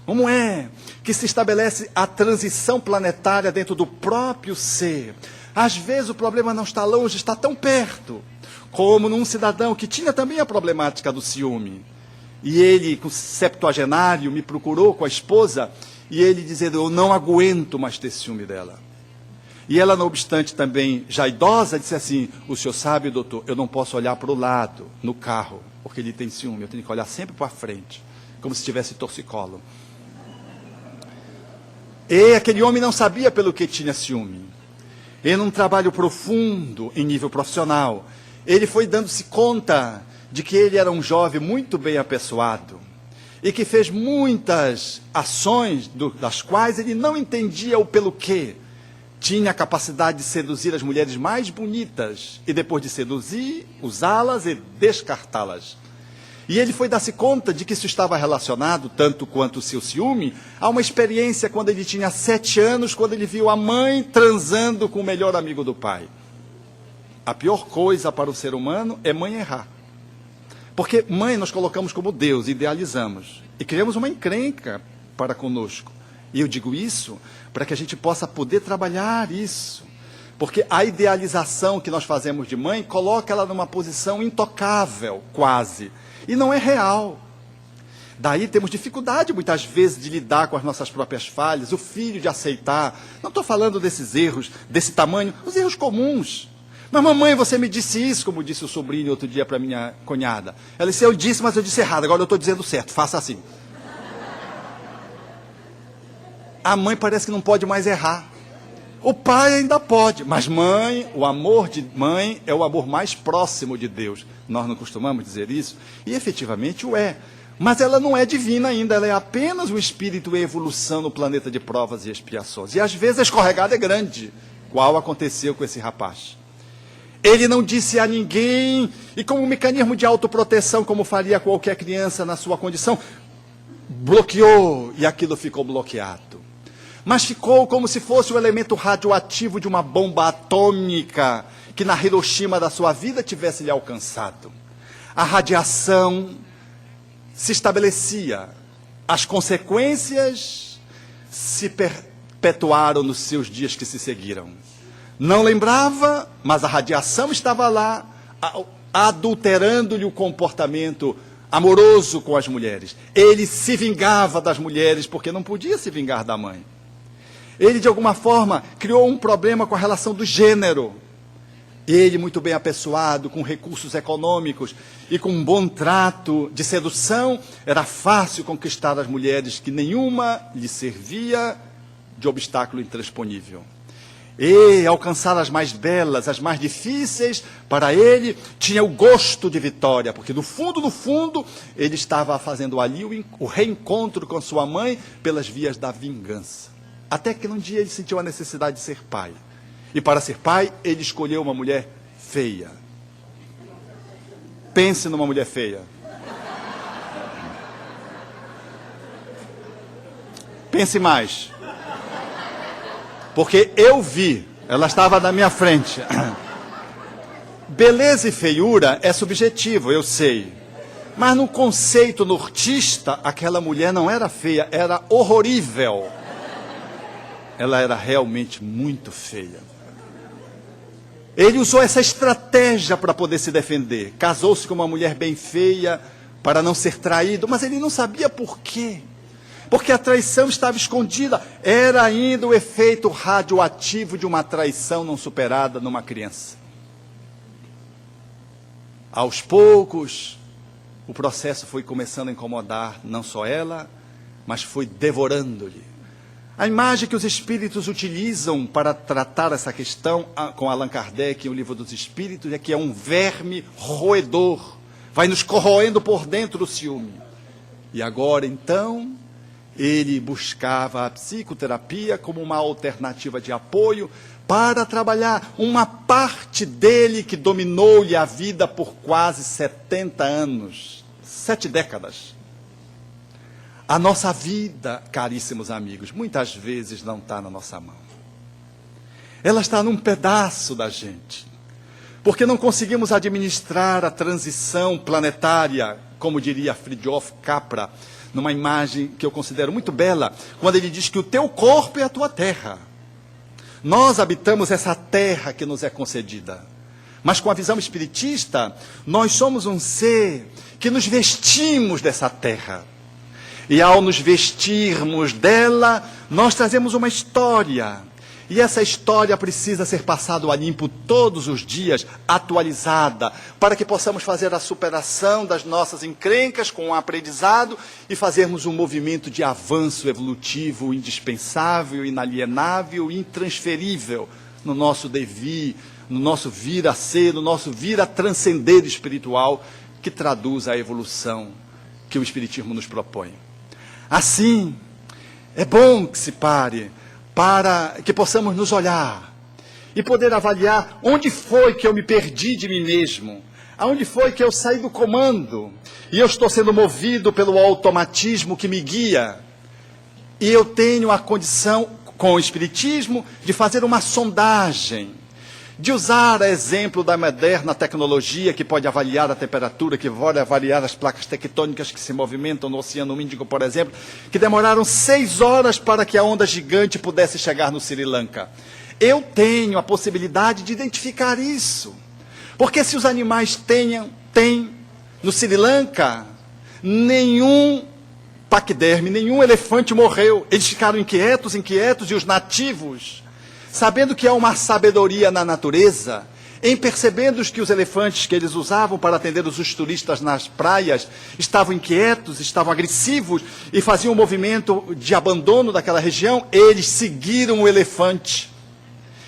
como é que se estabelece a transição planetária dentro do próprio ser. Às vezes o problema não está longe, está tão perto, como num cidadão que tinha também a problemática do ciúme. E ele, com septuagenário, me procurou com a esposa, e ele dizendo, eu não aguento mais ter ciúme dela. E ela, não obstante, também já idosa, disse assim, o senhor sabe, doutor, eu não posso olhar para o lado, no carro, porque ele tem ciúme, eu tenho que olhar sempre para frente, como se tivesse torcicolo. E aquele homem não sabia pelo que tinha ciúme. E num trabalho profundo, em nível profissional, ele foi dando-se conta de que ele era um jovem muito bem apessoado e que fez muitas ações das quais ele não entendia o pelo quê. Tinha a capacidade de seduzir as mulheres mais bonitas e depois de seduzir, usá-las e descartá-las. E ele foi dar-se conta de que isso estava relacionado, tanto quanto o seu ciúme, a uma experiência quando ele tinha 7 anos, quando ele viu a mãe transando com o melhor amigo do pai. A pior coisa para o ser humano é mãe errar. Porque mãe nós colocamos como Deus, idealizamos. E criamos uma encrenca para conosco. E eu digo isso para que a gente possa poder trabalhar isso. Porque a idealização que nós fazemos de mãe, coloca ela numa posição intocável, quase. E não é real. Daí temos dificuldade muitas vezes de lidar com as nossas próprias falhas, o filho de aceitar. Não estou falando desses erros, desse tamanho, os erros comuns. Mas mamãe, você me disse isso, como disse o sobrinho outro dia para minha cunhada. Ela disse, eu disse, mas eu disse errado, agora eu estou dizendo certo, faça assim. A mãe parece que não pode mais errar. O pai ainda pode, mas mãe, o amor de mãe é o amor mais próximo de Deus. Nós não costumamos dizer isso, e efetivamente o é. Mas ela não é divina ainda, ela é apenas um espírito em evolução no planeta de provas e expiações. E às vezes a escorregada é grande, qual aconteceu com esse rapaz. Ele não disse a ninguém, e como um mecanismo de autoproteção, como faria qualquer criança na sua condição, bloqueou, e aquilo ficou bloqueado. Mas ficou como se fosse o elemento radioativo de uma bomba atômica que na Hiroshima da sua vida tivesse lhe alcançado. A radiação se estabelecia, as consequências se perpetuaram nos seus dias que se seguiram. Não lembrava, mas a radiação estava lá, adulterando-lhe o comportamento amoroso com as mulheres. Ele se vingava das mulheres, porque não podia se vingar da mãe. Ele, de alguma forma, criou um problema com a relação do gênero. Ele, muito bem apessoado, com recursos econômicos e com um bom trato de sedução, era fácil conquistar as mulheres, que nenhuma lhe servia de obstáculo intransponível. E alcançar as mais belas, as mais difíceis, para ele, tinha o gosto de vitória, porque no fundo, ele estava fazendo ali o reencontro com sua mãe pelas vias da vingança. Até que um dia ele sentiu a necessidade de ser pai. E para ser pai, ele escolheu uma mulher feia. Pense numa mulher feia. Pense mais. Porque eu vi, ela estava na minha frente. Beleza e feiura é subjetivo, eu sei. Mas no conceito nortista, aquela mulher não era feia, era horrorível. Ela era realmente muito feia. Ele usou essa estratégia para poder se defender. Casou-se com uma mulher bem feia para não ser traído, mas ele não sabia por quê. Porque a traição estava escondida. Era ainda o efeito radioativo de uma traição não superada numa criança. Aos poucos, o processo foi começando a incomodar não só ela, mas foi devorando-lhe. A imagem que os espíritos utilizam para tratar essa questão com Allan Kardec, em O Livro dos Espíritos, é que é um verme roedor, vai nos corroendo por dentro o ciúme. E agora, então, ele buscava a psicoterapia como uma alternativa de apoio para trabalhar uma parte dele que dominou-lhe a vida por quase 70 anos, 7 décadas. A nossa vida, caríssimos amigos, muitas vezes não está na nossa mão. Ela está num pedaço da gente. Porque não conseguimos administrar a transição planetária, como diria Fridtjof Capra, numa imagem que eu considero muito bela, quando ele diz que o teu corpo é a tua terra. Nós habitamos essa terra que nos é concedida. Mas com a visão espiritista, nós somos um ser que nos vestimos dessa terra. E ao nos vestirmos dela, nós trazemos uma história. E essa história precisa ser passada a limpo todos os dias, atualizada, para que possamos fazer a superação das nossas encrencas com o aprendizado e fazermos um movimento de avanço evolutivo indispensável, inalienável, intransferível no nosso devir, no nosso vir a ser, no nosso vir a transcender espiritual, que traduz a evolução que o Espiritismo nos propõe. Assim, é bom que se pare para que possamos nos olhar e poder avaliar onde foi que eu me perdi de mim mesmo, aonde foi que eu saí do comando e eu estou sendo movido pelo automatismo que me guia. E eu tenho a condição, com o Espiritismo, de fazer uma sondagem, de usar a exemplo da moderna tecnologia que pode avaliar a temperatura, que pode avaliar as placas tectônicas que se movimentam no Oceano Índico, por exemplo, que demoraram 6 horas para que a onda gigante pudesse chegar no Sri Lanka. Eu tenho a possibilidade de identificar isso. Porque se os animais têm no Sri Lanka, nenhum paquiderme, nenhum elefante morreu. Eles ficaram inquietos, e os nativos, sabendo que há uma sabedoria na natureza, em percebendo que os elefantes que eles usavam para atender os turistas nas praias estavam inquietos, estavam agressivos e faziam um movimento de abandono daquela região, eles seguiram o elefante.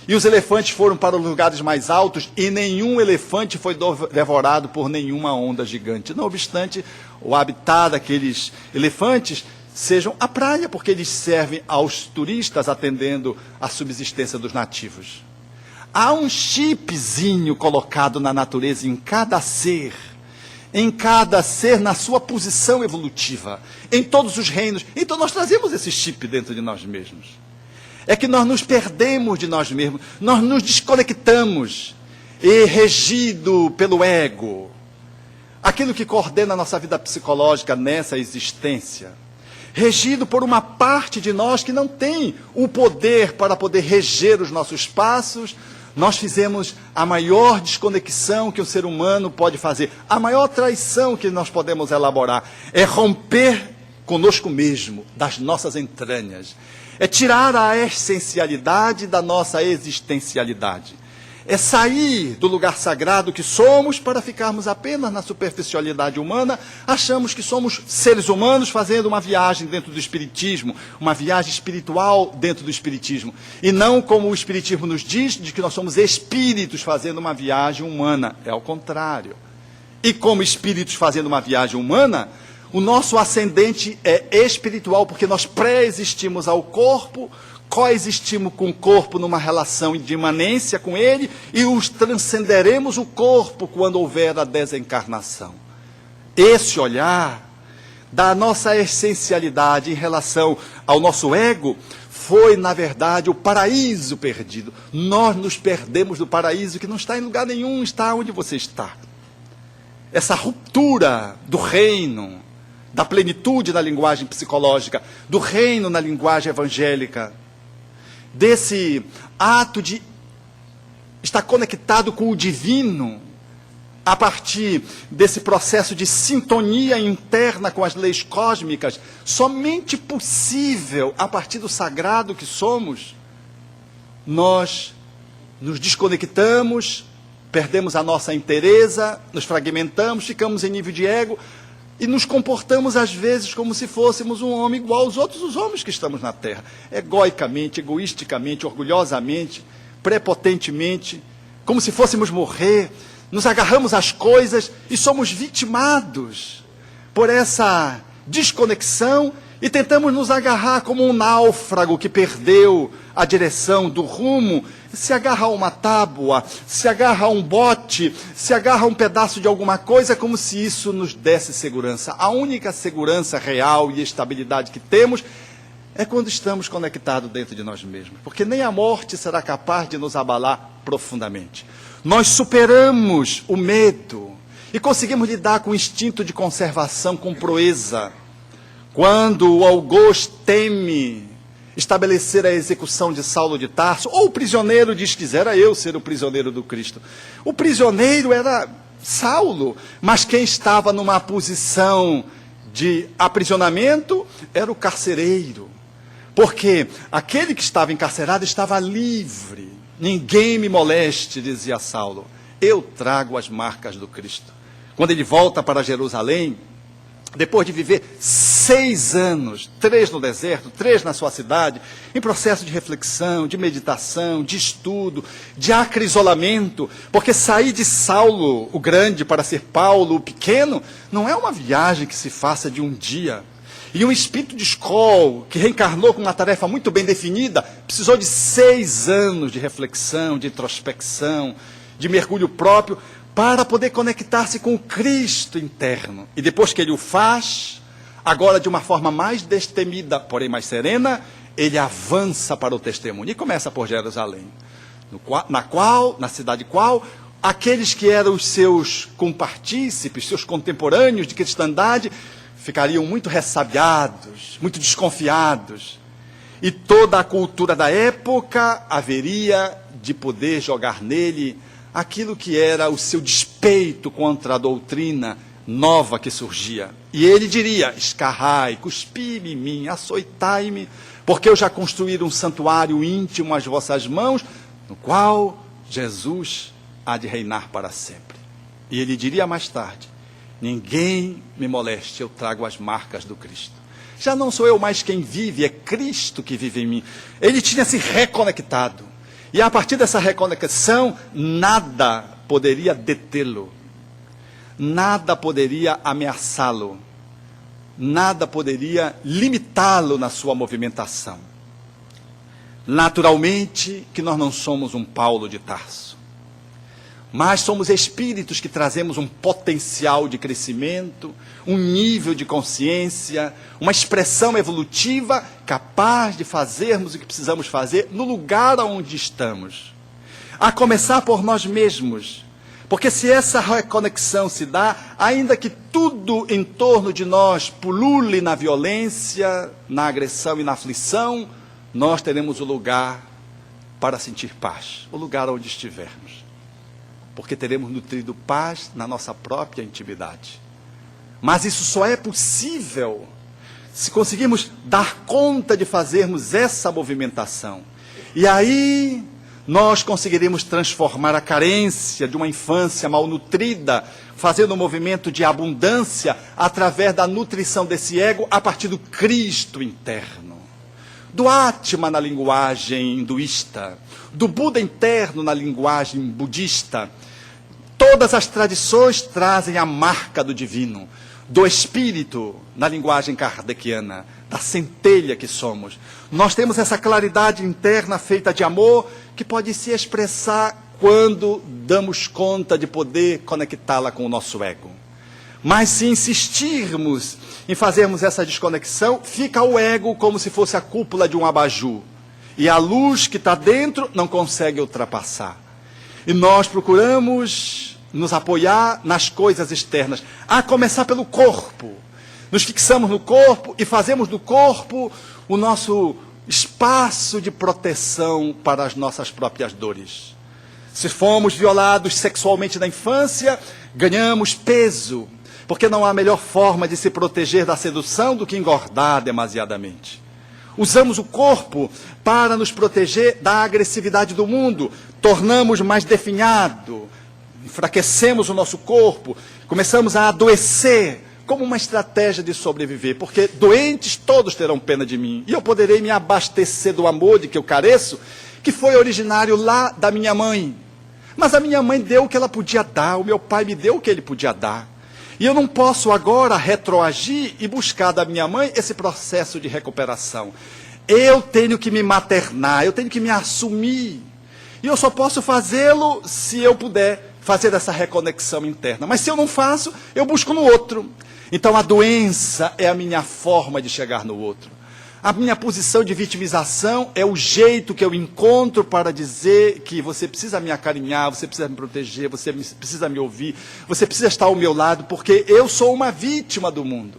E os elefantes foram para os lugares mais altos e nenhum elefante foi devorado por nenhuma onda gigante. Não obstante, o habitat daqueles elefantes sejam a praia, porque eles servem aos turistas, atendendo à subsistência dos nativos. Há um chipzinho colocado na natureza em cada ser na sua posição evolutiva, em todos os reinos. Então nós trazemos esse chip dentro de nós mesmos. É que nós nos perdemos de nós mesmos, nós nos desconectamos, e regido pelo ego, aquilo que coordena a nossa vida psicológica nessa existência, regido por uma parte de nós que não tem o poder para poder reger os nossos passos, nós fizemos a maior desconexão que o ser humano pode fazer. A maior traição que nós podemos elaborar é romper conosco mesmo, das nossas entranhas. É tirar a essencialidade da nossa existencialidade. É sair do lugar sagrado que somos para ficarmos apenas na superficialidade humana. Achamos que somos seres humanos fazendo uma viagem dentro do espiritismo, uma viagem espiritual dentro do espiritismo. E não como o espiritismo nos diz, de que nós somos espíritos fazendo uma viagem humana. É ao contrário. E como espíritos fazendo uma viagem humana, o nosso ascendente é espiritual, porque nós pré-existimos ao corpo, coexistimos com o corpo numa relação de imanência com ele e os transcenderemos o corpo quando houver a desencarnação. Esse olhar da nossa essencialidade em relação ao nosso ego foi, na verdade, o paraíso perdido. Nós nos perdemos do paraíso que não está em lugar nenhum, está onde você está. Essa ruptura do reino, da plenitude na linguagem psicológica, do reino na linguagem evangélica, desse ato de estar conectado com o divino, a partir desse processo de sintonia interna com as leis cósmicas, somente possível a partir do sagrado que somos, nós nos desconectamos, perdemos a nossa inteireza, nos fragmentamos, ficamos em nível de ego, e nos comportamos, às vezes, como se fôssemos um homem igual aos outros os homens que estamos na Terra. Egoicamente, egoisticamente, orgulhosamente, prepotentemente, como se fôssemos morrer. Nos agarramos às coisas e somos vitimados por essa desconexão e tentamos nos agarrar como um náufrago que perdeu a direção do rumo, se agarra a uma tábua, se agarra a um bote, se agarra a um pedaço de alguma coisa, como se isso nos desse segurança. A única segurança real e estabilidade que temos é quando estamos conectados dentro de nós mesmos, porque nem a morte será capaz de nos abalar profundamente. Nós superamos o medo e conseguimos lidar com o instinto de conservação com proeza. Quando o algoz teme estabelecer a execução de Saulo de Tarso, ou o prisioneiro diz que quisera eu ser o prisioneiro do Cristo. O prisioneiro era Saulo, mas quem estava numa posição de aprisionamento era o carcereiro. Porque aquele que estava encarcerado estava livre. Ninguém me moleste, dizia Saulo. Eu trago as marcas do Cristo. Quando ele volta para Jerusalém, depois de viver 6 anos, 3 no deserto, 3 na sua cidade, em processo de reflexão, de meditação, de estudo, de acrisolamento, porque sair de Saulo o grande para ser Paulo o pequeno, não é uma viagem que se faça de um dia. E um espírito de escola, que reencarnou com uma tarefa muito bem definida, precisou de 6 anos de reflexão, de introspecção, de mergulho próprio, para poder conectar-se com o Cristo interno. E depois que ele o faz, agora de uma forma mais destemida, porém mais serena, ele avança para o testemunho. E começa por Jerusalém, na cidade qual, aqueles que eram os seus compartícipes, seus contemporâneos de cristandade, ficariam muito ressabiados, muito desconfiados. E toda a cultura da época haveria de poder jogar nele aquilo que era o seu despeito contra a doutrina nova que surgia. E ele diria: escarrai, cuspi-me em mim, açoitai-me, porque eu já construí um santuário íntimo às vossas mãos, no qual Jesus há de reinar para sempre. E ele diria mais tarde: ninguém me moleste, eu trago as marcas do Cristo. Já não sou eu mais quem vive, é Cristo que vive em mim. Ele tinha se reconectado. E a partir dessa reconexão, nada poderia detê-lo, nada poderia ameaçá-lo, nada poderia limitá-lo na sua movimentação. Naturalmente que nós não somos um Paulo de Tarso, mas somos espíritos que trazemos um potencial de crescimento, um nível de consciência, uma expressão evolutiva capaz de fazermos o que precisamos fazer no lugar onde estamos. A começar por nós mesmos. Porque se essa reconexão se dá, ainda que tudo em torno de nós pulule na violência, na agressão e na aflição, nós teremos o lugar para sentir paz, o lugar onde estivermos. Porque teremos nutrido paz na nossa própria intimidade. Mas isso só é possível se conseguirmos dar conta de fazermos essa movimentação. E aí nós conseguiremos transformar a carência de uma infância mal nutrida, fazendo um movimento de abundância através da nutrição desse ego a partir do Cristo interno, do Atma na linguagem hinduísta, do Buda interno na linguagem budista. Todas as tradições trazem a marca do divino, do espírito na linguagem kardeciana, da centelha que somos. Nós temos essa claridade interna feita de amor que pode se expressar quando damos conta de poder conectá-la com o nosso ego. Mas se insistirmos em fazermos essa desconexão, fica o ego como se fosse a cúpula de um abajur. E a luz que está dentro não consegue ultrapassar. E nós procuramos nos apoiar nas coisas externas, a começar pelo corpo. Nos fixamos no corpo e fazemos do corpo o nosso espaço de proteção para as nossas próprias dores. Se fomos violados sexualmente na infância, ganhamos peso, porque não há melhor forma de se proteger da sedução do que engordar demasiadamente. Usamos o corpo para nos proteger da agressividade do mundo, tornamos mais definhado, enfraquecemos o nosso corpo, começamos a adoecer como uma estratégia de sobreviver, porque doentes todos terão pena de mim, e eu poderei me abastecer do amor de que eu careço, que foi originário lá da minha mãe. Mas a minha mãe deu o que ela podia dar, o meu pai me deu o que ele podia dar. E eu não posso agora retroagir e buscar da minha mãe esse processo de recuperação. Eu tenho que me maternar, eu tenho que me assumir. E eu só posso fazê-lo se eu puder fazer essa reconexão interna. Mas se eu não faço, eu busco no outro. Então a doença é a minha forma de chegar no outro. A minha posição de vitimização é o jeito que eu encontro para dizer que você precisa me acarinhar, você precisa me proteger, você precisa me ouvir, você precisa estar ao meu lado, porque eu sou uma vítima do mundo.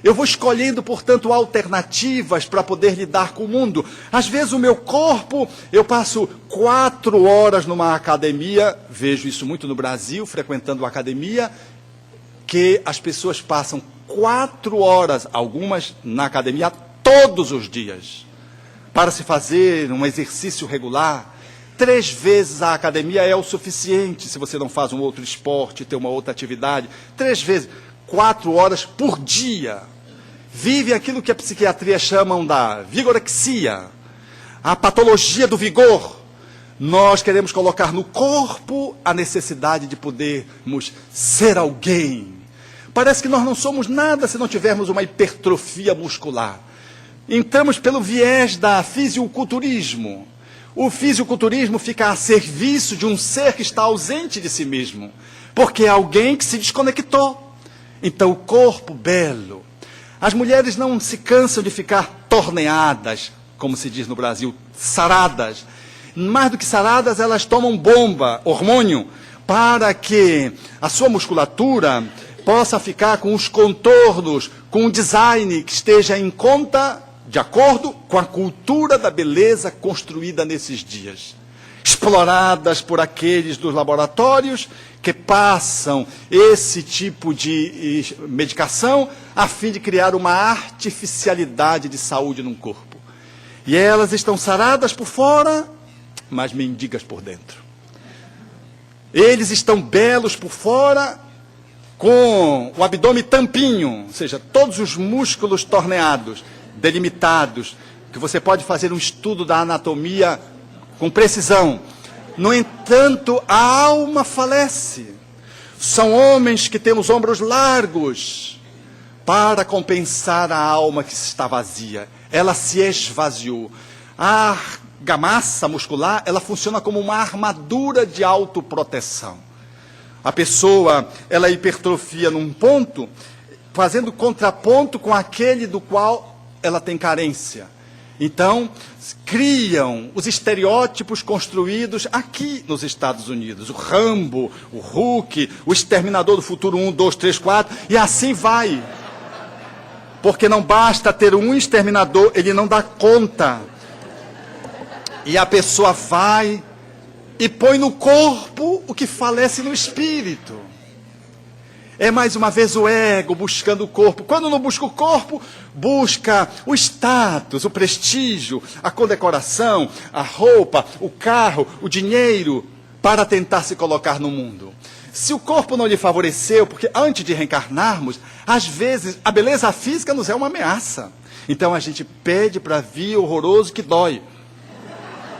Eu vou escolhendo, portanto, alternativas para poder lidar com o mundo. Às vezes o meu corpo, eu passo 4 horas numa academia, vejo isso muito no Brasil, frequentando a academia, que as pessoas passam 4 horas, algumas na academia, todos os dias, para se fazer um exercício regular. 3 vezes a academia é o suficiente, se você não faz um outro esporte, ter uma outra atividade. 3 vezes, 4 horas por dia. Vive aquilo que a psiquiatria chamam da vigorexia, a patologia do vigor. Nós queremos colocar no corpo a necessidade de podermos ser alguém. Parece que nós não somos nada se não tivermos uma hipertrofia muscular. Entramos pelo viés da fisiculturismo. O fisiculturismo fica a serviço de um ser que está ausente de si mesmo, porque é alguém que se desconectou. Então o corpo belo. As mulheres não se cansam de ficar torneadas, como se diz no Brasil, saradas. Mais do que saradas, elas tomam bomba, hormônio, para que a sua musculatura possa ficar com os contornos, com um design que esteja em conta, de acordo com a cultura da beleza construída nesses dias. Exploradas por aqueles dos laboratórios que passam esse tipo de medicação a fim de criar uma artificialidade de saúde num corpo. E elas estão saradas por fora, mas mendigas por dentro. Eles estão belos por fora, com o abdômen tampinho, ou seja, todos os músculos torneados, delimitados, que você pode fazer um estudo da anatomia com precisão. No entanto, a alma falece. São homens que têm os ombros largos para compensar a alma que está vazia. Ela se esvaziou. A argamassa muscular, ela funciona como uma armadura de autoproteção. A pessoa, ela hipertrofia num ponto, fazendo contraponto com aquele do qual ela tem carência. Então, criam os estereótipos construídos aqui nos Estados Unidos. O Rambo, o Hulk, o Exterminador do Futuro 1, 2, 3, 4, e assim vai. Porque não basta ter um exterminador, ele não dá conta. E a pessoa vai e põe no corpo o que falece no espírito. É mais uma vez o ego buscando o corpo. Quando não busca o corpo, busca o status, o prestígio, a condecoração, a roupa, o carro, o dinheiro, para tentar se colocar no mundo. Se o corpo não lhe favoreceu, porque antes de reencarnarmos, às vezes a beleza física nos é uma ameaça. Então a gente pede para vir horroroso que dói.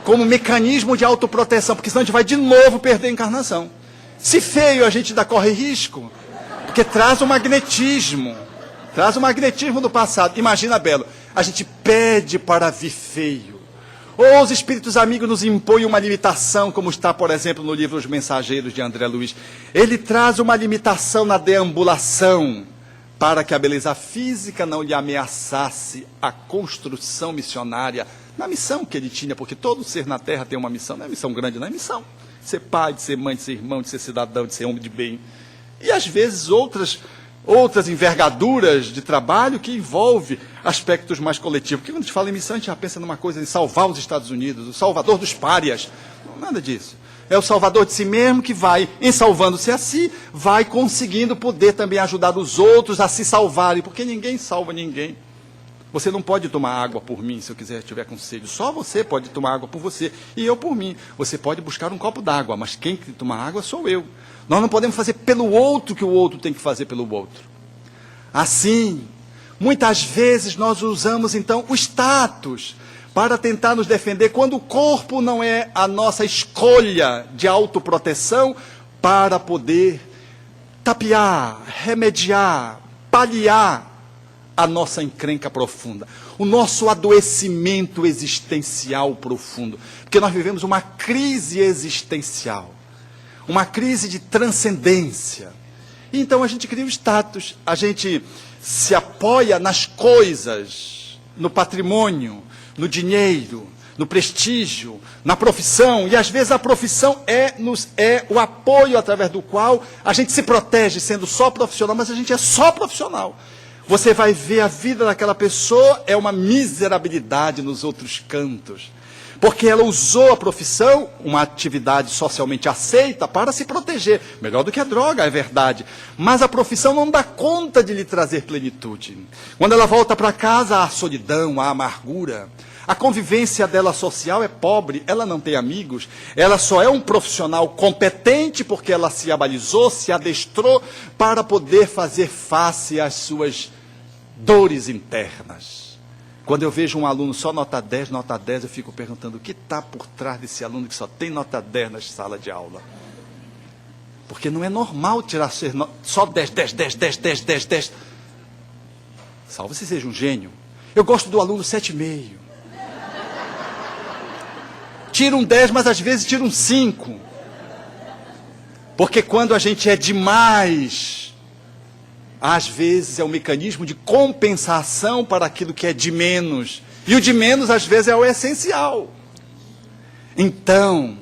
Como mecanismo de autoproteção, porque senão a gente vai de novo perder a encarnação. Se feio, a gente ainda corre risco. Porque traz o magnetismo do passado. Imagina, Belo, a gente pede para vir feio. Ou os espíritos amigos nos impõem uma limitação, como está, por exemplo, no livro Os Mensageiros, de André Luiz. Ele traz uma limitação na deambulação, para que a beleza física não lhe ameaçasse a construção missionária, na missão que ele tinha, porque todo ser na Terra tem uma missão. Não é missão grande, não é missão. De ser pai, de ser mãe, de ser irmão, de ser cidadão, de ser homem de bem. E às vezes outras envergaduras de trabalho que envolve aspectos mais coletivos. Porque quando a gente fala em missão, a gente já pensa numa coisa de salvar os Estados Unidos, o salvador dos párias. Nada disso. É o salvador de si mesmo que vai, em salvando-se a si, vai conseguindo poder também ajudar os outros a se salvarem. Porque ninguém salva ninguém. Você não pode tomar água por mim se eu estiver com sede. Só você pode tomar água por você e eu por mim. Você pode buscar um copo d'água, mas quem tem que tomar água sou eu. Nós não podemos fazer pelo outro que o outro tem que fazer pelo outro. Assim, muitas vezes nós usamos então o status para tentar nos defender quando o corpo não é a nossa escolha de autoproteção para poder tapear, remediar, paliar a nossa encrenca profunda, o nosso adoecimento existencial profundo, porque nós vivemos uma crise existencial, uma crise de transcendência. Então a gente cria o status, a gente se apoia nas coisas, no patrimônio, no dinheiro, no prestígio, na profissão, e às vezes a profissão é o apoio através do qual a gente se protege sendo só profissional, mas a gente é só profissional. Você vai ver a vida daquela pessoa é uma miserabilidade nos outros cantos. Porque ela usou a profissão, uma atividade socialmente aceita, para se proteger. Melhor do que a droga, é verdade. Mas a profissão não dá conta de lhe trazer plenitude. Quando ela volta para casa, há a solidão, há a amargura. A convivência dela social é pobre, ela não tem amigos. Ela só é um profissional competente porque ela se abalizou, se adestrou para poder fazer face às suas dores internas. Quando eu vejo um aluno só nota 10, eu fico perguntando o que está por trás desse aluno que só tem nota 10 na sala de aula. Porque não é normal tirar só 10. Salvo se seja um gênio. Eu gosto do aluno 7,5. Tira um 10, mas às vezes tira um 5. Porque quando a gente é demais, às vezes é um mecanismo de compensação para aquilo que é de menos. E o de menos, às vezes, é o essencial. Então,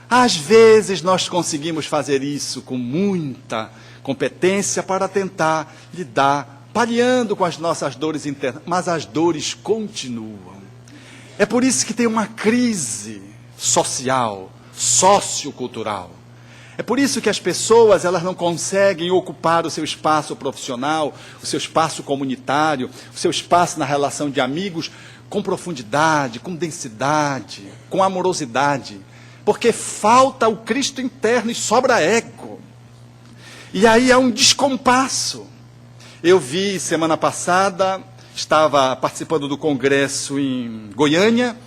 às vezes nós conseguimos fazer isso com muita competência para tentar lidar, paliando com as nossas dores internas. Mas as dores continuam. É por isso que tem uma crise social, sociocultural. É por isso que as pessoas elas não conseguem ocupar o seu espaço profissional, o seu espaço comunitário, o seu espaço na relação de amigos com profundidade, com densidade, com amorosidade. Porque falta o Cristo interno e sobra ego. E aí há um descompasso. Eu vi semana passada, estava participando do congresso em Goiânia,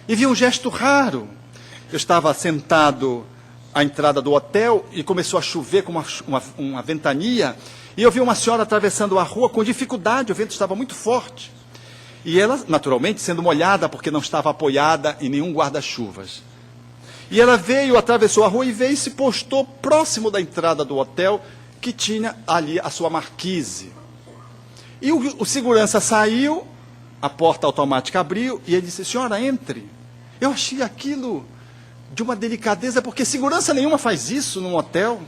e vi um gesto raro. Eu estava sentado à entrada do hotel e começou a chover com uma ventania. E eu vi uma senhora atravessando a rua com dificuldade, o vento estava muito forte. E ela, naturalmente, sendo molhada porque não estava apoiada em nenhum guarda-chuvas. E ela veio, atravessou a rua e veio e se postou próximo da entrada do hotel, que tinha ali a sua marquise. E o segurança saiu, a porta automática abriu, e ele disse: senhora, entre. Eu achei aquilo de uma delicadeza, porque segurança nenhuma faz isso num hotel.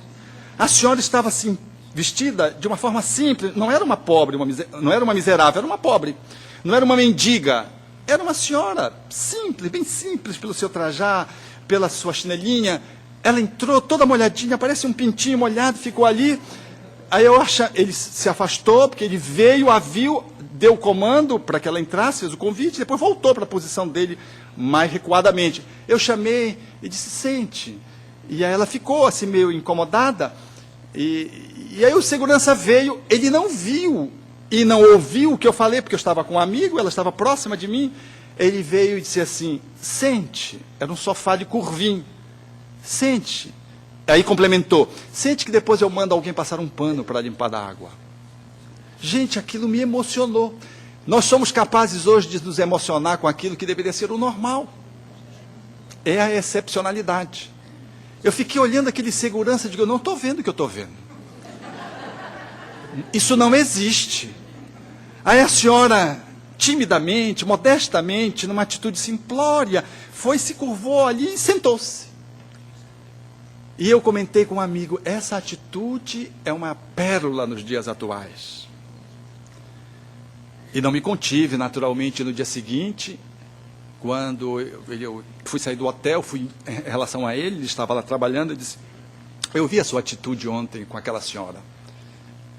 A senhora estava assim, vestida de uma forma simples, não era uma pobre, não era uma miserável, era uma pobre. Não era uma mendiga, era uma senhora simples, bem simples pelo seu trajar, pela sua chinelinha. Ela entrou toda molhadinha, parece um pintinho molhado, ficou ali. Aí ele se afastou, porque ele veio, a viu, deu o comando para que ela entrasse, fez o convite, depois voltou para a posição dele mais recuadamente. Eu chamei e disse: sente. E aí ela ficou assim meio incomodada. E aí o segurança veio, ele não viu e não ouviu o que eu falei, porque eu estava com um amigo, ela estava próxima de mim. Ele veio e disse assim: sente. Era um sofá de curvim. Sente. Aí complementou: sente que depois eu mando alguém passar um pano para limpar da água. Gente, aquilo me emocionou. Nós somos capazes hoje de nos emocionar com aquilo que deveria ser o normal. É a excepcionalidade. Eu fiquei olhando aquele segurança e digo: eu não estou vendo o que eu estou vendo. Isso não existe. Aí a senhora, timidamente, modestamente, numa atitude simplória, se curvou ali e sentou-se. E eu comentei com um amigo: essa atitude é uma pérola nos dias atuais. E não me contive, naturalmente, no dia seguinte, quando eu fui sair do hotel, fui em relação a ele estava lá trabalhando, eu disse: eu vi a sua atitude ontem com aquela senhora.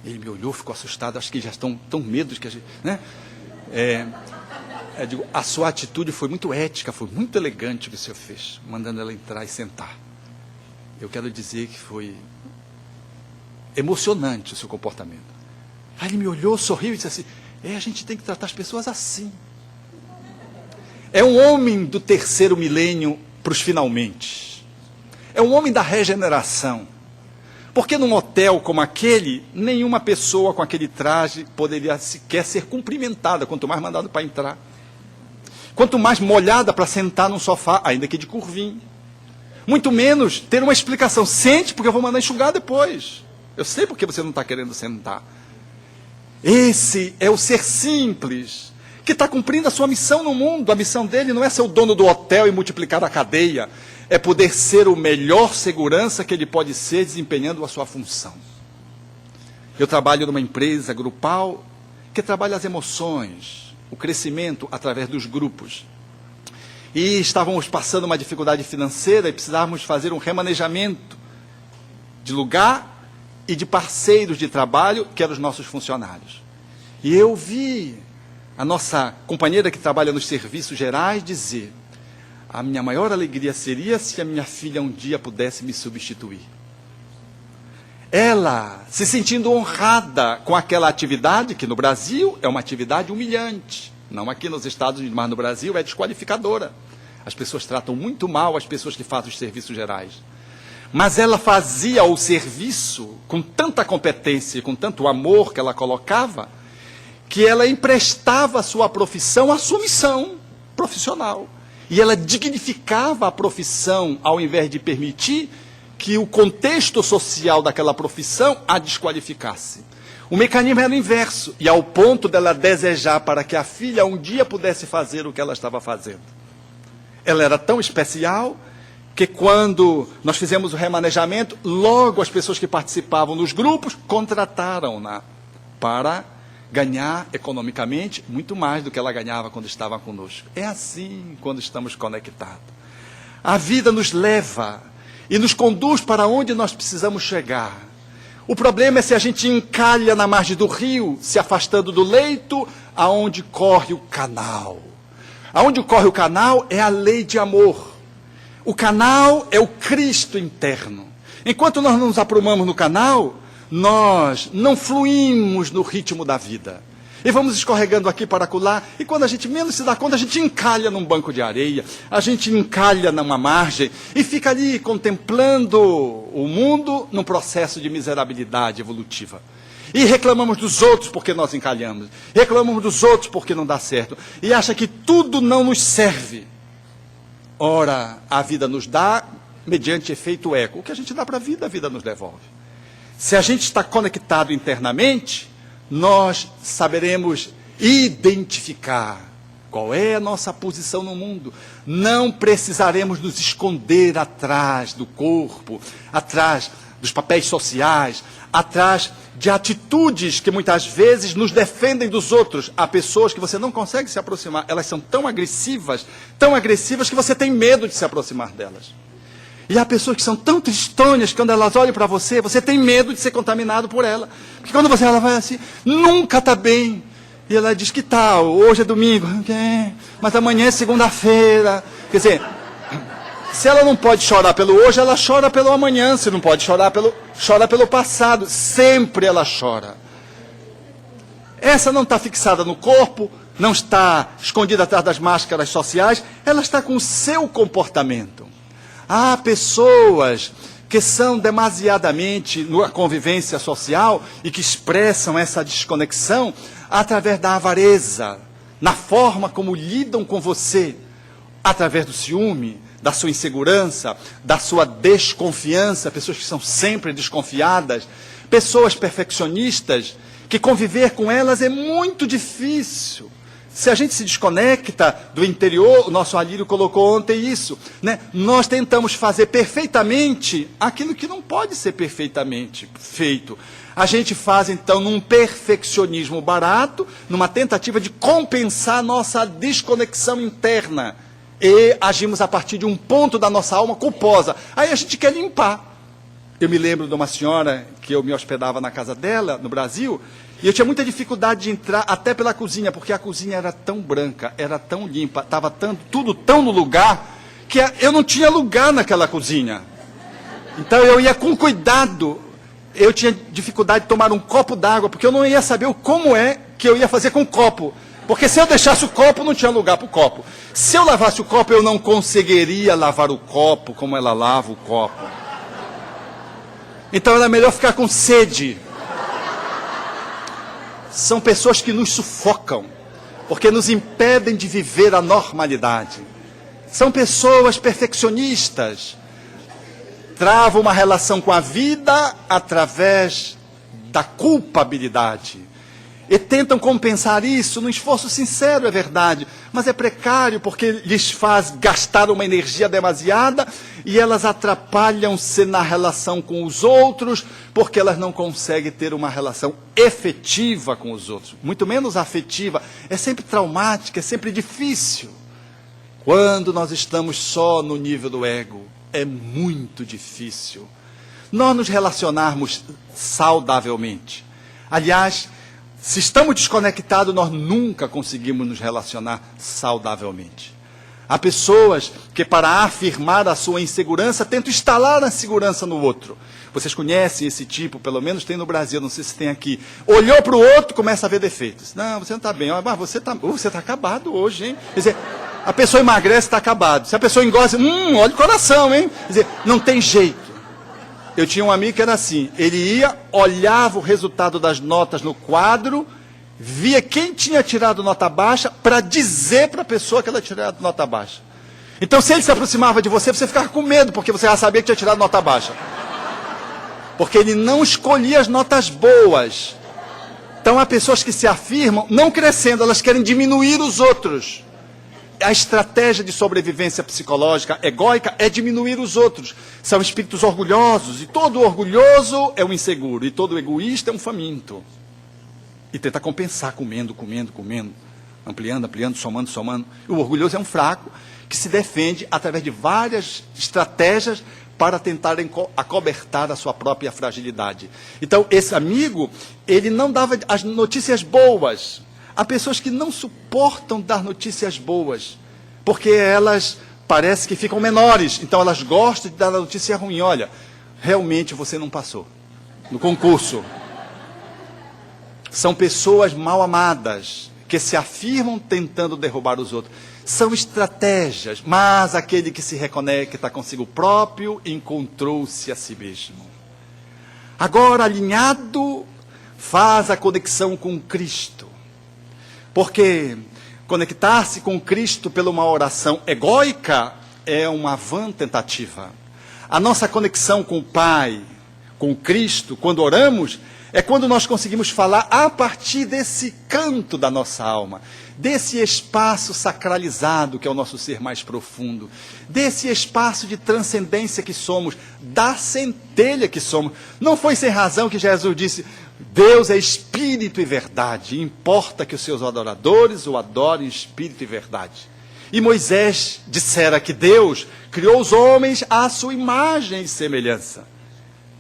Ele me olhou, ficou assustado, acho que já estão tão medos que a gente... né? Eu digo: a sua atitude foi muito ética, foi muito elegante o que o senhor fez, mandando ela entrar e sentar. Eu quero dizer que foi emocionante o seu comportamento. Aí ele me olhou, sorriu e disse assim: a gente tem que tratar as pessoas assim. É um homem do terceiro milênio para os finalmente. É um homem da regeneração. Porque num hotel como aquele, nenhuma pessoa com aquele traje poderia sequer ser cumprimentada, quanto mais mandada para entrar. Quanto mais molhada para sentar num sofá, ainda que de curvinho. Muito menos ter uma explicação: sente, porque eu vou mandar enxugar depois. Eu sei porque você não está querendo sentar. Esse é o ser simples, que está cumprindo a sua missão no mundo. A missão dele não é ser o dono do hotel e multiplicar a cadeia, é poder ser o melhor segurança que ele pode ser, desempenhando a sua função. Eu trabalho numa empresa grupal que trabalha as emoções, o crescimento através dos grupos. E estávamos passando uma dificuldade financeira e precisávamos fazer um remanejamento de lugar e de parceiros de trabalho, que eram os nossos funcionários. E eu vi a nossa companheira que trabalha nos serviços gerais dizer: a minha maior alegria seria se a minha filha um dia pudesse me substituir. Ela se sentindo honrada com aquela atividade, que no Brasil é uma atividade humilhante. Não aqui nos Estados Unidos, mas no Brasil é desqualificadora. As pessoas tratam muito mal as pessoas que fazem os serviços gerais. Mas ela fazia o serviço com tanta competência e com tanto amor que ela colocava, que ela emprestava a sua profissão à sua missão profissional. E ela dignificava a profissão, ao invés de permitir que o contexto social daquela profissão a desqualificasse. O mecanismo era o inverso, e ao ponto dela desejar para que a filha um dia pudesse fazer o que ela estava fazendo. Ela era tão especial que quando nós fizemos o remanejamento, logo as pessoas que participavam nos grupos contrataram-na para ganhar economicamente muito mais do que ela ganhava quando estava conosco. É assim quando estamos conectados. A vida nos leva e nos conduz para onde nós precisamos chegar. O problema é se a gente encalha na margem do rio, se afastando do leito, aonde corre o canal. Aonde corre o canal é a lei de amor. O canal é o Cristo interno. Enquanto nós não nos aprumamos no canal, nós não fluímos no ritmo da vida. E vamos escorregando aqui para acolá, e quando a gente menos se dá conta, a gente encalha num banco de areia, a gente encalha numa margem, e fica ali contemplando o mundo num processo de miserabilidade evolutiva. E reclamamos dos outros porque nós encalhamos, reclamamos dos outros porque não dá certo, e acha que tudo não nos serve. Ora, a vida nos dá mediante efeito eco. O que a gente dá para a vida nos devolve. Se a gente está conectado internamente, nós saberemos identificar qual é a nossa posição no mundo. Não precisaremos nos esconder atrás do corpo, atrás dos papéis sociais, atrás de atitudes que muitas vezes nos defendem dos outros. Há pessoas que você não consegue se aproximar, elas são tão agressivas que você tem medo de se aproximar delas. E há pessoas que são tão tristonhas que quando elas olham para você, você tem medo de ser contaminado por ela. Porque quando ela vai assim, nunca está bem. E ela diz, que tal? Hoje é domingo, mas amanhã é segunda-feira. Quer dizer, se ela não pode chorar pelo hoje, ela chora pelo amanhã. Se não pode chorar chora pelo passado. Sempre ela chora. Essa não está fixada no corpo, não está escondida atrás das máscaras sociais, ela está com o seu comportamento. Há pessoas que são demasiadamente na convivência social e que expressam essa desconexão através da avareza, na forma como lidam com você, através do ciúme, da sua insegurança, da sua desconfiança, pessoas que são sempre desconfiadas, pessoas perfeccionistas, que conviver com elas é muito difícil. Se a gente se desconecta do interior, o nosso Alírio colocou ontem isso, né? Nós tentamos fazer perfeitamente aquilo que não pode ser perfeitamente feito. A gente faz, então, num perfeccionismo barato, numa tentativa de compensar nossa desconexão interna. E agimos a partir de um ponto da nossa alma culposa. Aí a gente quer limpar. Eu me lembro de uma senhora que eu me hospedava na casa dela, no Brasil, e eu tinha muita dificuldade de entrar até pela cozinha, porque a cozinha era tão branca, era tão limpa, estava tudo tão no lugar, que eu não tinha lugar naquela cozinha. Então eu ia com cuidado, eu tinha dificuldade de tomar um copo d'água, porque eu não ia saber como é que eu ia fazer com o copo. Porque se eu deixasse o copo, não tinha lugar para o copo. Se eu lavasse o copo, eu não conseguiria lavar o copo como ela lava o copo. Então era melhor ficar com sede. São pessoas que nos sufocam, porque nos impedem de viver a normalidade. São pessoas perfeccionistas. Travam uma relação com a vida através da culpabilidade. E tentam compensar isso num esforço sincero, é verdade, mas é precário porque lhes faz gastar uma energia demasiada e elas atrapalham-se na relação com os outros porque elas não conseguem ter uma relação efetiva com os outros, muito menos afetiva. É sempre traumática, é sempre difícil. Quando nós estamos só no nível do ego, é muito difícil nós nos relacionarmos saudavelmente. Aliás, se estamos desconectados, nós nunca conseguimos nos relacionar saudavelmente. Há pessoas que, para afirmar a sua insegurança, tentam instalar a segurança no outro. Vocês conhecem esse tipo, pelo menos tem no Brasil, não sei se tem aqui. Olhou para o outro, começa a ver defeitos. Não, você não está bem. Mas você está acabado hoje, hein? Quer dizer, a pessoa emagrece, está acabado. Se a pessoa engorda, olha o coração, hein? Quer dizer, não tem jeito. Eu tinha um amigo que era assim, ele ia, olhava o resultado das notas no quadro, via quem tinha tirado nota baixa, para dizer para a pessoa que ela tinha tirado nota baixa. Então, se ele se aproximava de você, você ficava com medo, porque você já sabia que tinha tirado nota baixa. Porque ele não escolhia as notas boas. Então, há pessoas que se afirmam, não crescendo, elas querem diminuir os outros. A estratégia de sobrevivência psicológica egóica é diminuir os outros. São espíritos orgulhosos, e todo orgulhoso é um inseguro, e todo egoísta é um faminto. E tenta compensar comendo, ampliando, somando. O orgulhoso é um fraco que se defende através de várias estratégias para tentar acobertar a sua própria fragilidade. Então, esse amigo, ele não dava as notícias boas. Há pessoas que não suportam dar notícias boas, porque elas parecem que ficam menores, então elas gostam de dar a notícia ruim. Olha, realmente você não passou no concurso. São pessoas mal amadas, que se afirmam tentando derrubar os outros. São estratégias, mas aquele que se reconecta consigo próprio encontrou-se a si mesmo. Agora, alinhado, faz a conexão com Cristo. Porque conectar-se com Cristo pela uma oração egóica é uma vã tentativa. A nossa conexão com o Pai, com Cristo, quando oramos, é quando nós conseguimos falar a partir desse canto da nossa alma, desse espaço sacralizado que é o nosso ser mais profundo, desse espaço de transcendência que somos, da centelha que somos. Não foi sem razão que Jesus disse: Deus é espírito e verdade, importa que os seus adoradores o adorem em espírito e verdade. E Moisés dissera que Deus criou os homens à sua imagem e semelhança.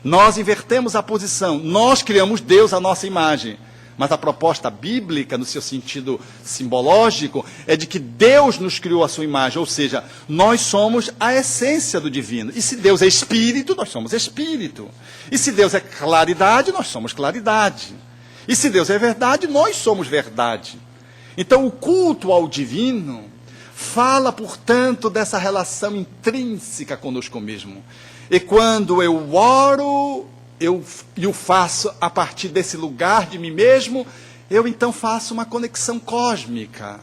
Nós invertemos a posição, nós criamos Deus à nossa imagem. Mas a proposta bíblica, no seu sentido simbológico, é de que Deus nos criou à sua imagem, ou seja, nós somos a essência do divino. E se Deus é espírito, nós somos espírito. E se Deus é claridade, nós somos claridade. E se Deus é verdade, nós somos verdade. Então o culto ao divino fala, portanto, dessa relação intrínseca conosco mesmo. E quando eu oro, eu o faço a partir desse lugar de mim mesmo, eu então faço uma conexão cósmica.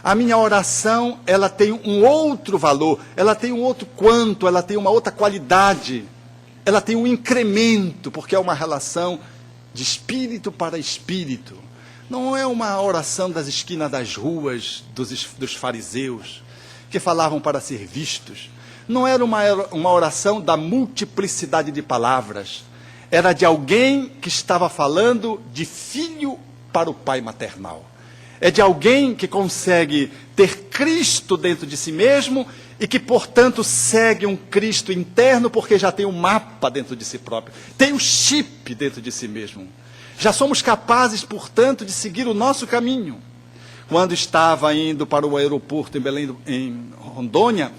A minha oração, ela tem um outro valor, ela tem um outro quanto, ela tem uma outra qualidade, ela tem um incremento, porque é uma relação de espírito para espírito. Não é uma oração das esquinas das ruas, dos fariseus, que falavam para ser vistos. Não era uma oração da multiplicidade de palavras. Era de alguém que estava falando de filho para o pai maternal. É de alguém que consegue ter Cristo dentro de si mesmo e que, portanto, segue um Cristo interno porque já tem um mapa dentro de si próprio. Tem um chip dentro de si mesmo. Já somos capazes, portanto, de seguir o nosso caminho. Quando estava indo para o aeroporto em Belém, em Rondônia,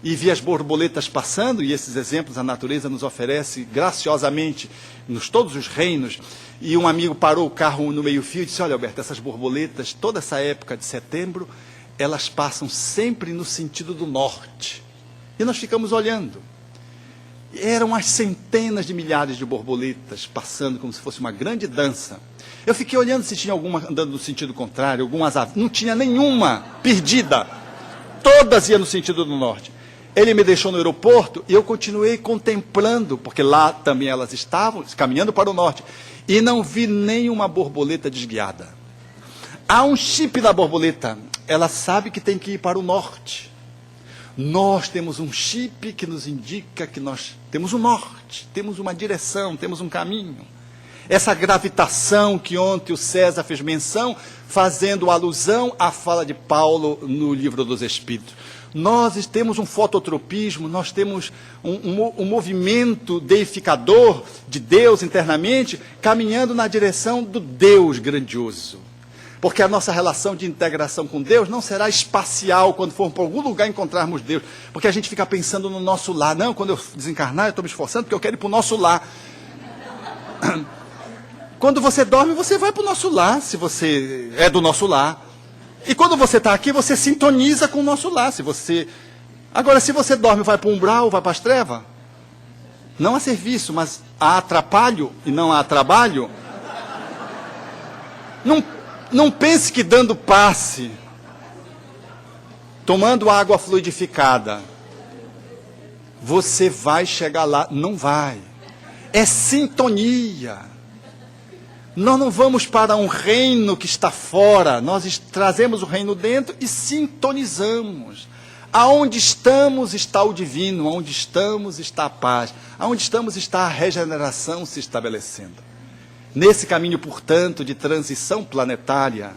e vi as borboletas passando, e esses exemplos a natureza nos oferece graciosamente, nos todos os reinos, e um amigo parou o carro no meio-fio e disse: olha, Alberto, essas borboletas, toda essa época de setembro, elas passam sempre no sentido do norte. E nós ficamos olhando. Eram as centenas de milhares de borboletas passando como se fosse uma grande dança. Eu fiquei olhando se tinha alguma andando no sentido contrário, algumas não tinha nenhuma perdida. Todas iam no sentido do norte. Ele me deixou no aeroporto e eu continuei contemplando, porque lá também elas estavam, caminhando para o norte, e não vi nenhuma borboleta desguiada. Há um chip da borboleta, ela sabe que tem que ir para o norte. Nós temos um chip que nos indica que nós temos um norte, temos uma direção, temos um caminho. Essa gravitação que ontem o César fez menção, fazendo alusão à fala de Paulo no Livro dos Espíritos. Nós temos um fototropismo, nós temos um movimento deificador de Deus internamente, caminhando na direção do Deus grandioso. Porque a nossa relação de integração com Deus não será espacial quando formos para algum lugar encontrarmos Deus. Porque a gente fica pensando no nosso lar. Não, quando eu desencarnar, eu estou me esforçando porque eu quero ir para o nosso lar. Quando você dorme, você vai para o nosso lar, se você é do nosso lar. E quando você está aqui, você sintoniza com o nosso lar. Agora, se você dorme, vai para o umbral, vai para as trevas, não há serviço, mas há atrapalho e não há trabalho. Não pense que dando passe, tomando água fluidificada, você vai chegar lá. Não vai. É sintonia. Nós não vamos para um reino que está fora, nós trazemos o reino dentro e sintonizamos. Aonde estamos está o divino, aonde estamos está a paz, aonde estamos está a regeneração se estabelecendo. Nesse caminho, portanto, de transição planetária,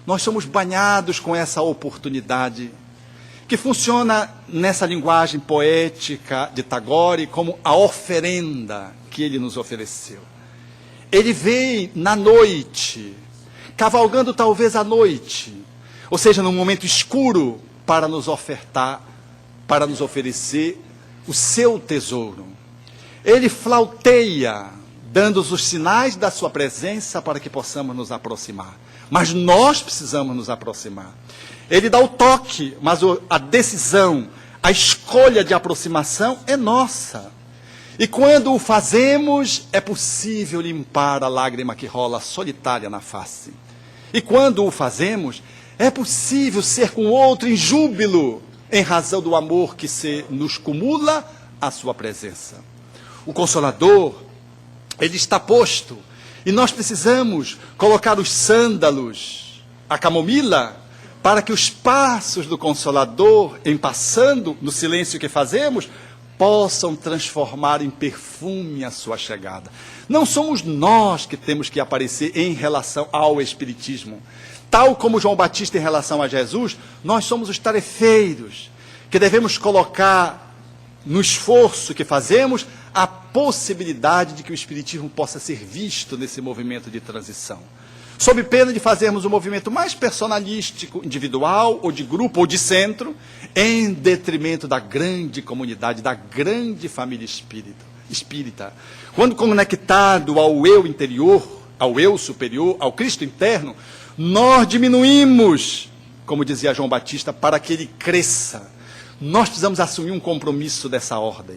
nós somos banhados com essa oportunidade, que funciona nessa linguagem poética de Tagore como a oferenda que ele nos ofereceu. Ele vem na noite, cavalgando talvez à noite, ou seja, num momento escuro, para nos ofertar, para nos oferecer o seu tesouro. Ele flauteia dando-nos os sinais da sua presença para que possamos nos aproximar. Mas nós precisamos nos aproximar. Ele dá o toque, mas a decisão, a escolha de aproximação é nossa. E quando o fazemos, é possível limpar a lágrima que rola solitária na face. E quando o fazemos, é possível ser com o outro em júbilo, em razão do amor que se nos cumula à sua presença. O Consolador, ele está posto, e nós precisamos colocar os sândalos, a camomila, para que os passos do Consolador, em passando no silêncio que fazemos, possam transformar em perfume a sua chegada. Não somos nós que temos que aparecer em relação ao Espiritismo. Tal como João Batista em relação a Jesus, nós somos os tarefeiros, que devemos colocar no esforço que fazemos a possibilidade de que o Espiritismo possa ser visto nesse movimento de transição. Sob pena de fazermos um movimento mais personalístico, individual, ou de grupo, ou de centro, em detrimento da grande comunidade, da grande família espírita. Quando conectado ao eu interior, ao eu superior, ao Cristo interno, nós diminuímos, como dizia João Batista, para que ele cresça. Nós precisamos assumir um compromisso dessa ordem.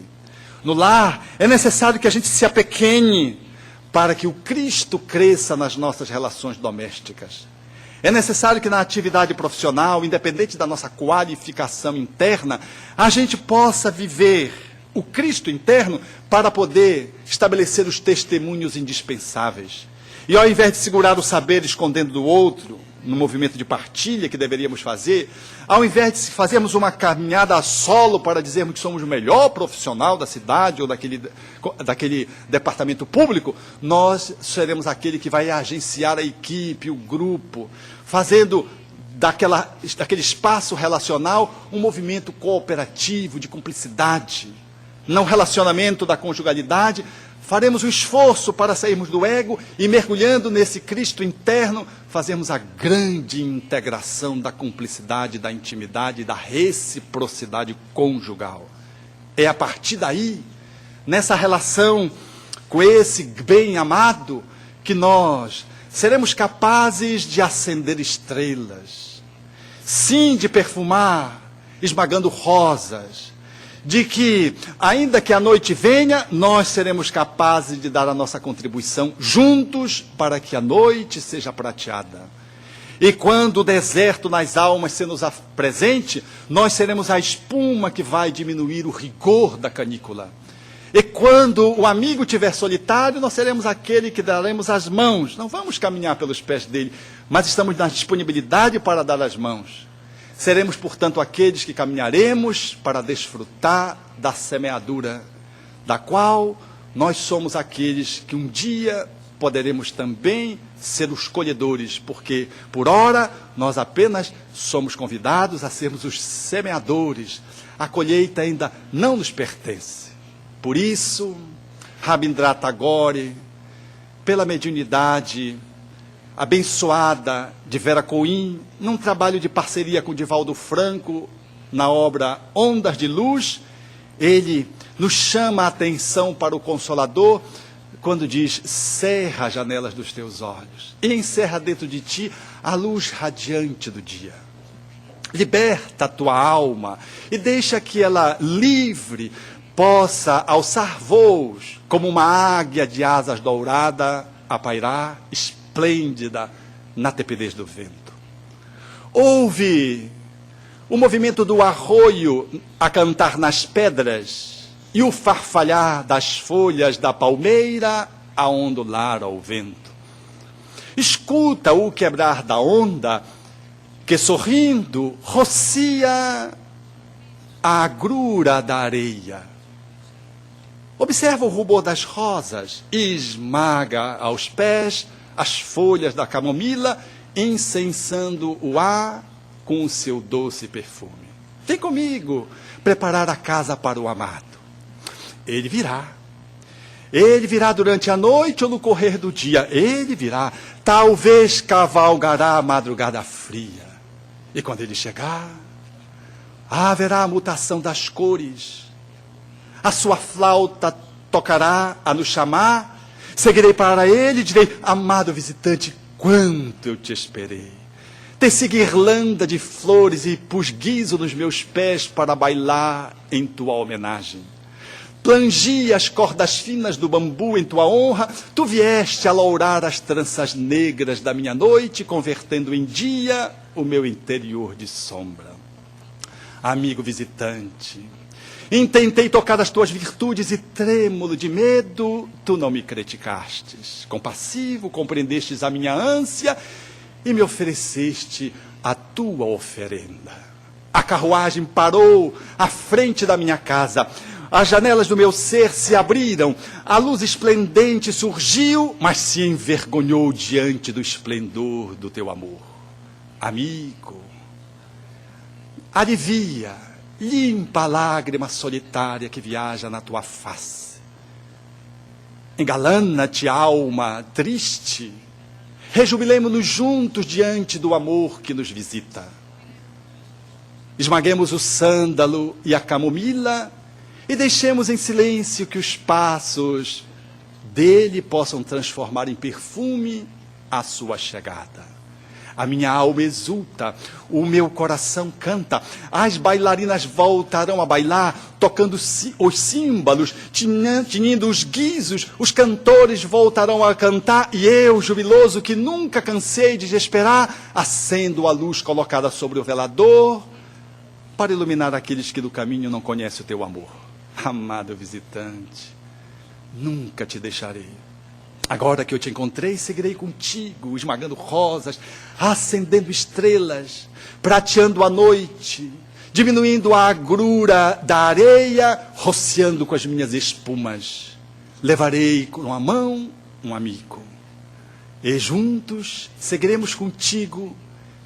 No lar, é necessário que a gente se apequene para que o Cristo cresça nas nossas relações domésticas. É necessário que na atividade profissional, independente da nossa qualificação interna, a gente possa viver o Cristo interno para poder estabelecer os testemunhos indispensáveis. E ao invés de segurar o saber escondendo do outro, no movimento de partilha que deveríamos fazer, ao invés de fazermos uma caminhada a solo para dizermos que somos o melhor profissional da cidade ou daquele departamento público, nós seremos aquele que vai agenciar a equipe, o grupo, fazendo daquele espaço relacional um movimento cooperativo, de cumplicidade. No relacionamento da conjugalidade, faremos um esforço para sairmos do ego e, mergulhando nesse Cristo interno, fazermos a grande integração da cumplicidade, da intimidade, da reciprocidade conjugal. É a partir daí, nessa relação com esse bem-amado, que nós seremos capazes de acender estrelas, sim, de perfumar, esmagando rosas, de que, ainda que a noite venha, nós seremos capazes de dar a nossa contribuição juntos para que a noite seja prateada. E quando o deserto nas almas se nos apresente, nós seremos a espuma que vai diminuir o rigor da canícula. E quando o amigo estiver solitário, nós seremos aquele que daremos as mãos. Não vamos caminhar pelos pés dele, mas estamos na disponibilidade para dar as mãos. Seremos, portanto, aqueles que caminharemos para desfrutar da semeadura, da qual nós somos aqueles que um dia poderemos também ser os colhedores, porque, por ora, nós apenas somos convidados a sermos os semeadores. A colheita ainda não nos pertence. Por isso, Rabindranath Tagore, pela mediunidade abençoada de Vera Coim, num trabalho de parceria com Divaldo Franco, na obra Ondas de Luz, ele nos chama a atenção para o Consolador, quando diz: cerra as janelas dos teus olhos, e encerra dentro de ti a luz radiante do dia. Liberta a tua alma, e deixa que ela, livre, possa alçar voos, como uma águia de asas douradas, a pairar, esplêndida na tepidez do vento. Ouve o movimento do arroio a cantar nas pedras e o farfalhar das folhas da palmeira a ondular ao vento. Escuta o quebrar da onda que, sorrindo, rocia a agrura da areia. Observa o rubor das rosas e esmaga aos pés as folhas da camomila, incensando o ar com o seu doce perfume. Vem comigo preparar a casa para o amado. Ele virá. Ele virá durante a noite ou no correr do dia. Ele virá. Talvez cavalgará a madrugada fria. E quando ele chegar, haverá a mutação das cores. A sua flauta tocará a nos chamar, Seguirei para ele e direi: amado visitante, quanto eu te esperei. Teci guirlanda de flores e pus guiso nos meus pés para bailar em tua homenagem. Plangi as cordas finas do bambu em tua honra, tu vieste alourar as tranças negras da minha noite, convertendo em dia o meu interior de sombra. Amigo visitante, intentei tocar as tuas virtudes e, trêmulo de medo, tu não me criticastes. Compassivo, compreendestes a minha ânsia e me ofereceste a tua oferenda. A carruagem parou à frente da minha casa. As janelas do meu ser se abriram, a luz esplendente surgiu, mas se envergonhou diante do esplendor do teu amor. Amigo, alivia, limpa a lágrima solitária que viaja na tua face. Engalana-te, alma triste, rejubilemo-nos juntos diante do amor que nos visita. Esmaguemos o sândalo e a camomila e deixemos em silêncio que os passos dele possam transformar em perfume a sua chegada. A minha alma exulta, o meu coração canta, as bailarinas voltarão a bailar, tocando os símbolos, tinindo os guizos, os cantores voltarão a cantar, e eu, jubiloso, que nunca cansei de esperar, acendo a luz colocada sobre o velador, para iluminar aqueles que do caminho não conhecem o teu amor. Amado visitante, nunca te deixarei. Agora que eu te encontrei, seguirei contigo, esmagando rosas, acendendo estrelas, prateando a noite, diminuindo a agrura da areia, rociando com as minhas espumas. Levarei com a mão um amigo, e juntos seguiremos contigo,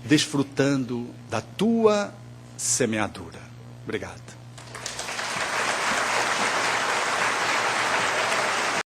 desfrutando da tua semeadura. Obrigado.